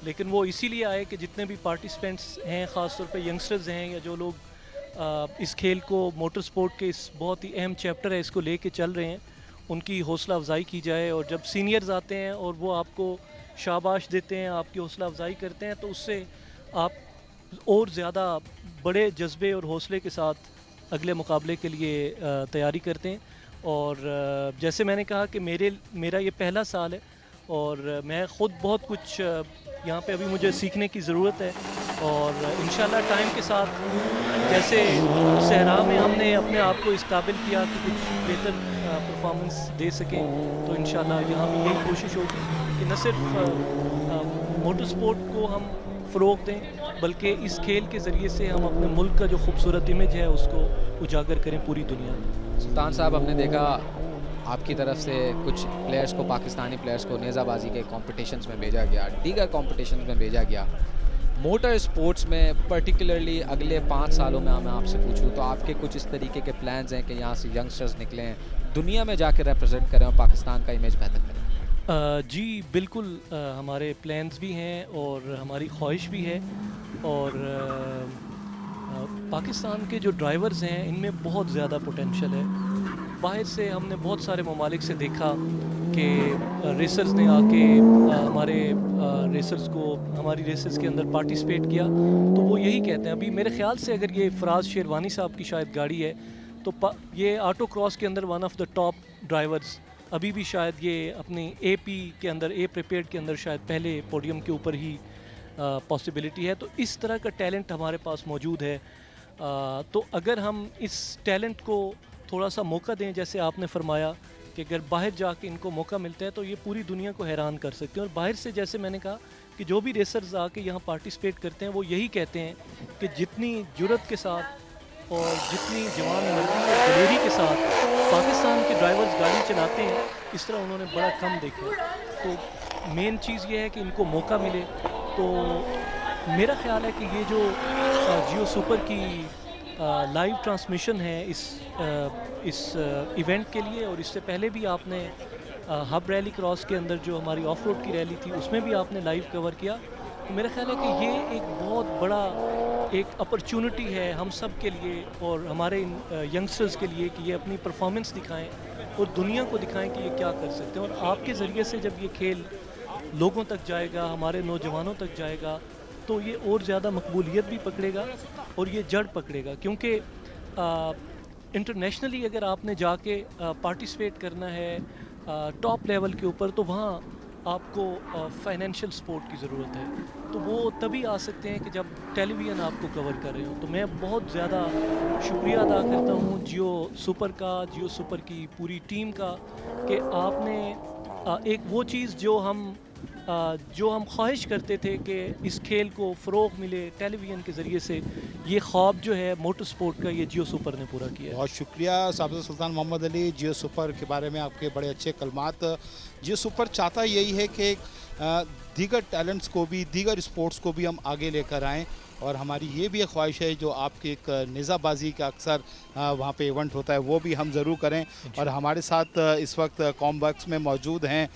लेकिन वो इसीलिए आए कि जितने भी पार्टिसिपेंट्स हैं, ख़ास तौर पे यंगस्टर्स हैं या जो लोग इस खेल को मोटर स्पोर्ट के इस बहुत ही अहम चैप्टर है इसको लेके चल रहे हैं, उनकी हौसला अफजाई की जाए। और जब सीनियर्स आते हैं और वो आपको शाबाश देते हैं, आपकी हौसला अफजाई करते हैं, तो उससे आप और ज़्यादा बड़े जज्बे और हौसले के साथ अगले मुकाबले के लिए तैयारी करते हैं। और जैसे मैंने कहा कि मेरा ये पहला साल है और मैं ख़ुद बहुत कुछ यहाँ पे अभी मुझे सीखने की ज़रूरत है। और इंशाल्लाह टाइम के साथ जैसे सहरा में हमने अपने आप को इस काबिल किया कि कुछ बेहतर परफॉर्मेंस दे सकें, तो इंशाल्लाह यहाँ भी यही कोशिश होगी कि न सिर्फ मोटर स्पोर्ट को हम फ़रोग़ दें, बल्कि इस खेल के ज़रिए से हम अपने मुल्क का जो खूबसूरत इमेज है उसको उजागर करें पूरी दुनिया में। सुल्तान साहब, हमने देखा आपकी तरफ से कुछ प्लेयर्स को, पाकिस्तानी प्लेयर्स को नेज़ाबाजी के कॉम्पिटिशन्स में भेजा गया, दीगर कॉम्पिटिशन्स में भेजा गया। मोटर स्पोर्ट्स में पर्टिकुलरली अगले 5 सालों में मैं आपसे पूछूं तो आपके कुछ इस तरीके के प्लान्स हैं कि यहाँ से यंगस्टर्स निकलें, दुनिया में जाके रिप्रेजेंट करें और पाकिस्तान का इमेज बेहतर करें? जी बिल्कुल, हमारे प्लान्स भी हैं और हमारी ख्वाहिश भी है। और पाकिस्तान के जो ड्राइवर्स हैं इनमें बहुत ज़्यादा पोटेंशियल है। बाहर से हमने बहुत सारे ममालिक से देखा कि रेसर्स ने आके हमारे रेसर्स को हमारी रेसेस के अंदर पार्टिसिपेट किया, तो वो यही कहते हैं। अभी मेरे ख्याल से अगर ये फराज शेरवानी साहब की शायद गाड़ी है, तो ये ऑटो क्रॉस के अंदर one of the top drivers, अभी भी शायद ये अपनी AP के अंदर, ए प्रिपेयर्ड के अंदर शायद पहले पोडियम के ऊपर ही पॉसिबिलिटी है। तो इस तरह का टैलेंट हमारे पास मौजूद है। तो अगर हम इस टैलेंट को थोड़ा सा मौका दें, जैसे आपने फरमाया कि अगर बाहर जाके इनको मौका मिलता है तो ये पूरी दुनिया को हैरान कर सकते हैं। और बाहर से, जैसे मैंने कहा कि जो भी रेसर्स आके यहाँ पार्टिसिपेट करते हैं वो यही कहते हैं कि जितनी जुर्रत के साथ और जितनी जवान मर्दी और दलेरी के साथ पाकिस्तान के ड्राइवर्स गाड़ी चलाते हैं, इस तरह उन्होंने बड़ा कम देखा। तो मेन चीज़ ये है कि इनको मौका मिले। तो मेरा ख्याल है कि ये जो जियो सुपर की लाइव ट्रांसमिशन है इस इवेंट के लिए, और इससे पहले भी आपने हब रैली क्रॉस के अंदर जो हमारी ऑफ रोड की रैली थी उसमें भी आपने लाइव कवर किया, तो मेरा ख्याल है कि ये एक बहुत बड़ा एक अपॉर्चुनिटी है हम सब के लिए और हमारे यंगस्टर्स के लिए कि ये अपनी परफॉर्मेंस दिखाएं और दुनिया को दिखाएं कि ये क्या कर सकते हैं। और आपके ज़रिए से जब ये खेल लोगों तक जाएगा, हमारे नौजवानों तक जाएगा, तो ये और ज़्यादा मकबूलियत भी पकड़ेगा और ये जड़ पकड़ेगा। क्योंकि इंटरनेशनली अगर आपने जाके पार्टिसिपेट करना है टॉप लेवल के ऊपर, तो वहाँ आपको फाइनेंशियल सपोर्ट की ज़रूरत है। तो वो तभी आ सकते हैं कि जब टेलीविज़न आपको कवर कर रहे हो। तो मैं बहुत ज़्यादा शुक्रिया अदा करता हूँ जियो सुपर का, जियो सुपर की पूरी टीम का, कि आपने एक वो चीज़ जो हम ख्वाहिश करते थे कि इस खेल को फ़रोग़ मिले टेलीविज़न के ज़रिए से, ये ख्वाब जो है मोटर स्पोर्ट का, ये जियो सुपर ने पूरा किया। बहुत शुक्रिया साबिर सुल्तान मोहम्मद अली, जियो सुपर के बारे में आपके बड़े अच्छे कलमात। जियो सुपर चाहता यही है कि दीगर टैलेंट्स को भी, दीगर स्पोर्ट्स को भी हम आगे लेकर आएँ, और हमारी ये भी एक ख्वाहिश है जो आपके एक नेज़ाबाजी का अक्सर वहाँ पे इवेंट होता है वो भी हम ज़रूर करें। और हमारे साथ इस वक्त कॉमबॉक्स में मौजूद हैं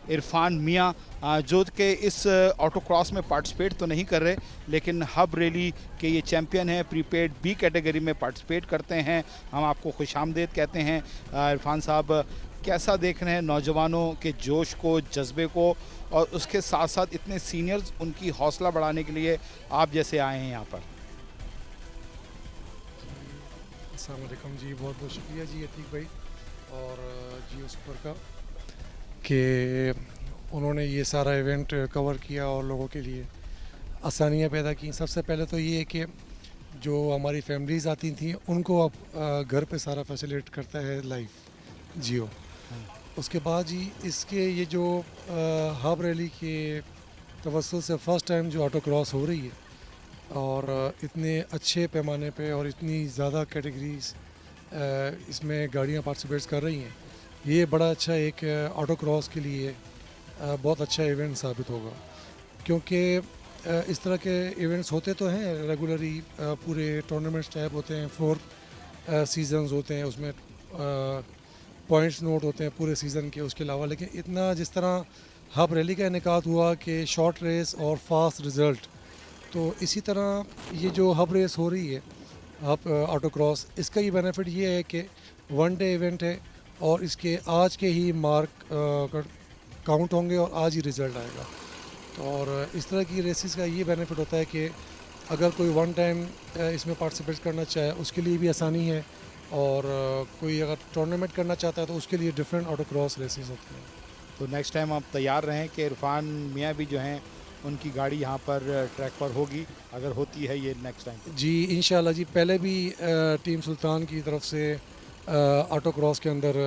इरफान मियाँ, जो कि इस ऑटो क्रॉस में पार्टिसिपेट तो नहीं कर रहे, लेकिन हब रैली के ये चैम्पियन हैं, प्रीपेड B कैटेगरी में पार्टिसिपेट करते हैं। हम आपको खुशामदीद कहते हैं। इरफान साहब, कैसा देख रहे हैं नौजवानों के जोश को, जज्बे को, और उसके साथ साथ इतने सीनियर्स उनकी हौसला बढ़ाने के लिए आप जैसे आए हैं यहाँ पर? अस्सलाम वालेकुम जी, बहुत बहुत शुक्रिया जी अतीक भाई और जियो सुपर का कि उन्होंने ये सारा इवेंट कवर किया और लोगों के लिए आसानियाँ पैदा की। सबसे पहले तो ये है कि जो हमारी फैमिलीज़ आती थी उनको अब घर पे सारा फैसिलिटेट करता है लाइफ जियो। उसके बाद जी इसके ये जो हब रैली के तवस्सुल से फ़र्स्ट टाइम जो ऑटो क्रॉस हो रही है और इतने अच्छे पैमाने पे और इतनी ज़्यादा कैटेगरीज इसमें गाड़ियाँ पार्टिसिपेट कर रही हैं, ये बड़ा अच्छा एक ऑटो क्रॉस के लिए बहुत अच्छा इवेंट साबित होगा। क्योंकि इस तरह के इवेंट्स होते तो हैं रेगुलरली, पूरे टूर्नामेंट्स टाइप होते हैं, 4 सीजन्स होते हैं, उसमें पॉइंट्स नोट होते हैं पूरे सीज़न के उसके अलावा। लेकिन इतना जिस तरह हब रैली का इनेकाद हुआ कि शॉर्ट रेस और फास्ट रिज़ल्ट, तो इसी तरह ये जो हब रेस हो रही है हब ऑटो क्रॉस, इसका ये बेनिफिट ये है कि 1 डे इवेंट है और इसके आज के ही मार्क काउंट होंगे और आज ही रिज़ल्ट आएगा। तो और इस तरह की रेसेस का ये बेनिफिट होता है कि अगर कोई 1 टाइम इसमें पार्टिसिपेट करना चाहे उसके लिए भी आसानी है, और कोई अगर टूर्नामेंट करना चाहता है तो उसके लिए डिफरेंट ऑटो क्रॉस रेसेस होते हैं। तो नेक्स्ट टाइम आप तैयार रहें कि इरफान मियाँ भी जो हैं उनकी गाड़ी यहाँ पर ट्रैक पर होगी, अगर होती है ये नेक्स्ट टाइम। जी इंशाल्लाह जी, पहले भी टीम सुल्तान की तरफ से ऑटो क्रॉस के अंदर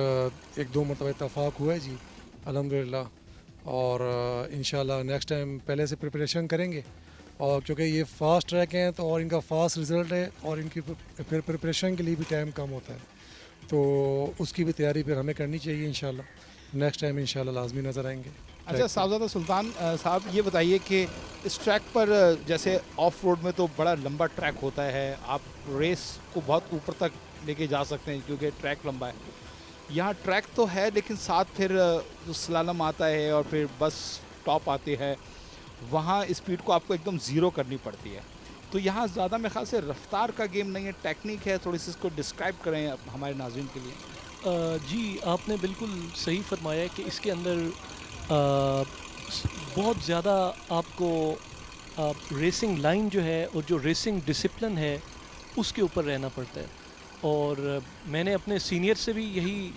1-2 मरतबा इत्तफाक हुआ है जी अल्हम्दुलिल्लाह, और इंशाल्लाह नेक्स्ट टाइम पहले से प्रिपरेशन करेंगे, और क्योंकि ये फास्ट ट्रैक हैं तो और इनका फास्ट रिज़ल्ट है और इनकी फिर प्रिपरेशन के लिए भी टाइम कम होता है, तो उसकी भी तैयारी फिर हमें करनी चाहिए। इंशाल्लाह नेक्स्ट टाइम इंशाल्लाह लाजमी नज़र आएंगे। अच्छा साहबजादा सुल्तान साहब, ये बताइए कि इस ट्रैक पर जैसे ऑफ रोड में तो बड़ा लंबा ट्रैक होता है, आप रेस को बहुत ऊपर तक लेके जा सकते हैं क्योंकि ट्रैक लंबा है। यहाँ ट्रैक तो है लेकिन साथ फिर जो स्लालम आता है और फिर बस टॉप आती है, वहाँ स्पीड को आपको एकदम ज़ीरो करनी पड़ती है। तो यहाँ ज़्यादा मेरे ख्याल से रफ्तार का गेम नहीं है, टेक्निक है। थोड़ी सी इसको डिस्क्राइब करें हमारे नाज़रीन के लिए। जी आपने बिल्कुल सही फरमाया कि इसके अंदर बहुत ज़्यादा आपको रेसिंग लाइन जो है और जो रेसिंग डिसिप्लिन है उसके ऊपर रहना पड़ता है, और मैंने अपने सीनियर से भी यही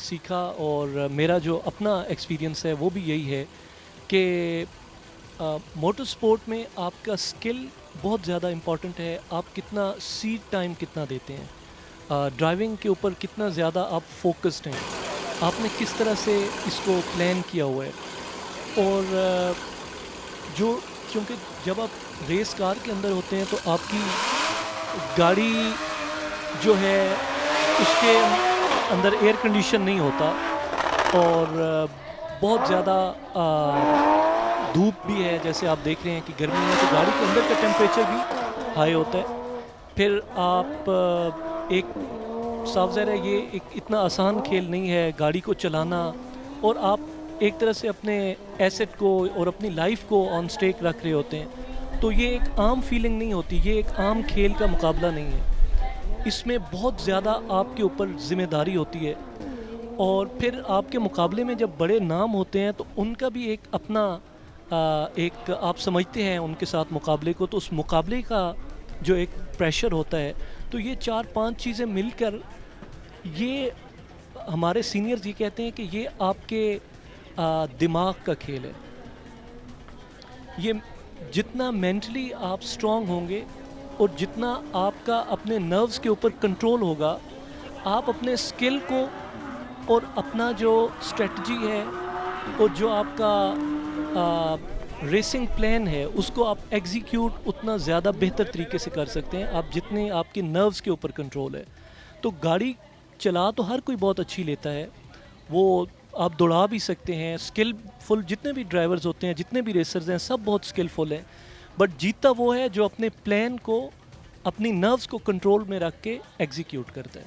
सीखा, और मेरा जो अपना एक्सपीरियंस है वो भी यही है कि मोटर स्पोर्ट में आपका स्किल बहुत ज़्यादा इम्पॉर्टेंट है। आप कितना सीट टाइम कितना देते हैं, ड्राइविंग के ऊपर कितना ज़्यादा आप फोकस्ड हैं, आपने किस तरह से इसको प्लान किया हुआ है। और जो क्योंकि जब आप रेस कार के अंदर होते हैं तो आपकी गाड़ी जो है उसके अंदर एयर कंडीशन नहीं होता, और बहुत ज़्यादा धूप भी है, जैसे आप देख रहे हैं कि गर्मी में तो गाड़ी के अंदर का टेम्परेचर भी हाई होता है। फिर आप एक साफ ज़ाहिर है ये एक इतना आसान खेल नहीं है गाड़ी को चलाना, और आप एक तरह से अपने एसेट को और अपनी लाइफ को ऑन स्टेक रख रहे होते हैं, तो ये एक आम फीलिंग नहीं होती, ये एक आम खेल का मुकाबला नहीं है। इसमें बहुत ज़्यादा आपके ऊपर ज़िम्मेदारी होती है, और फिर आपके मुकाबले में जब बड़े नाम होते हैं तो उनका भी एक अपना एक आप समझते हैं उनके साथ मुकाबले को, तो उस मुकाबले का जो एक प्रेशर होता है, तो ये 4-5 चीज़ें मिलकर ये हमारे सीनियर जी कहते हैं कि ये आपके दिमाग का खेल है। ये जितना मेंटली आप स्ट्रांग होंगे और जितना आपका अपने नर्व्स के ऊपर कंट्रोल होगा, आप अपने स्किल को और अपना जो स्ट्रेटजी है और जो आपका रेसिंग प्लान है उसको आप एग्जीक्यूट उतना ज़्यादा बेहतर तरीके से कर सकते हैं आप जितने आपके नर्व्स के ऊपर कंट्रोल है। तो गाड़ी चला तो हर कोई बहुत अच्छी लेता है, वो आप दौड़ा भी सकते हैं, स्किलफुल जितने भी ड्राइवर्स होते हैं, जितने भी रेसर्स हैं, सब बहुत स्किलफुल हैं, बट जीतता वो है जो अपने प्लान को, अपनी नर्व्स को कंट्रोल में रख के एग्जीक्यूट करता है।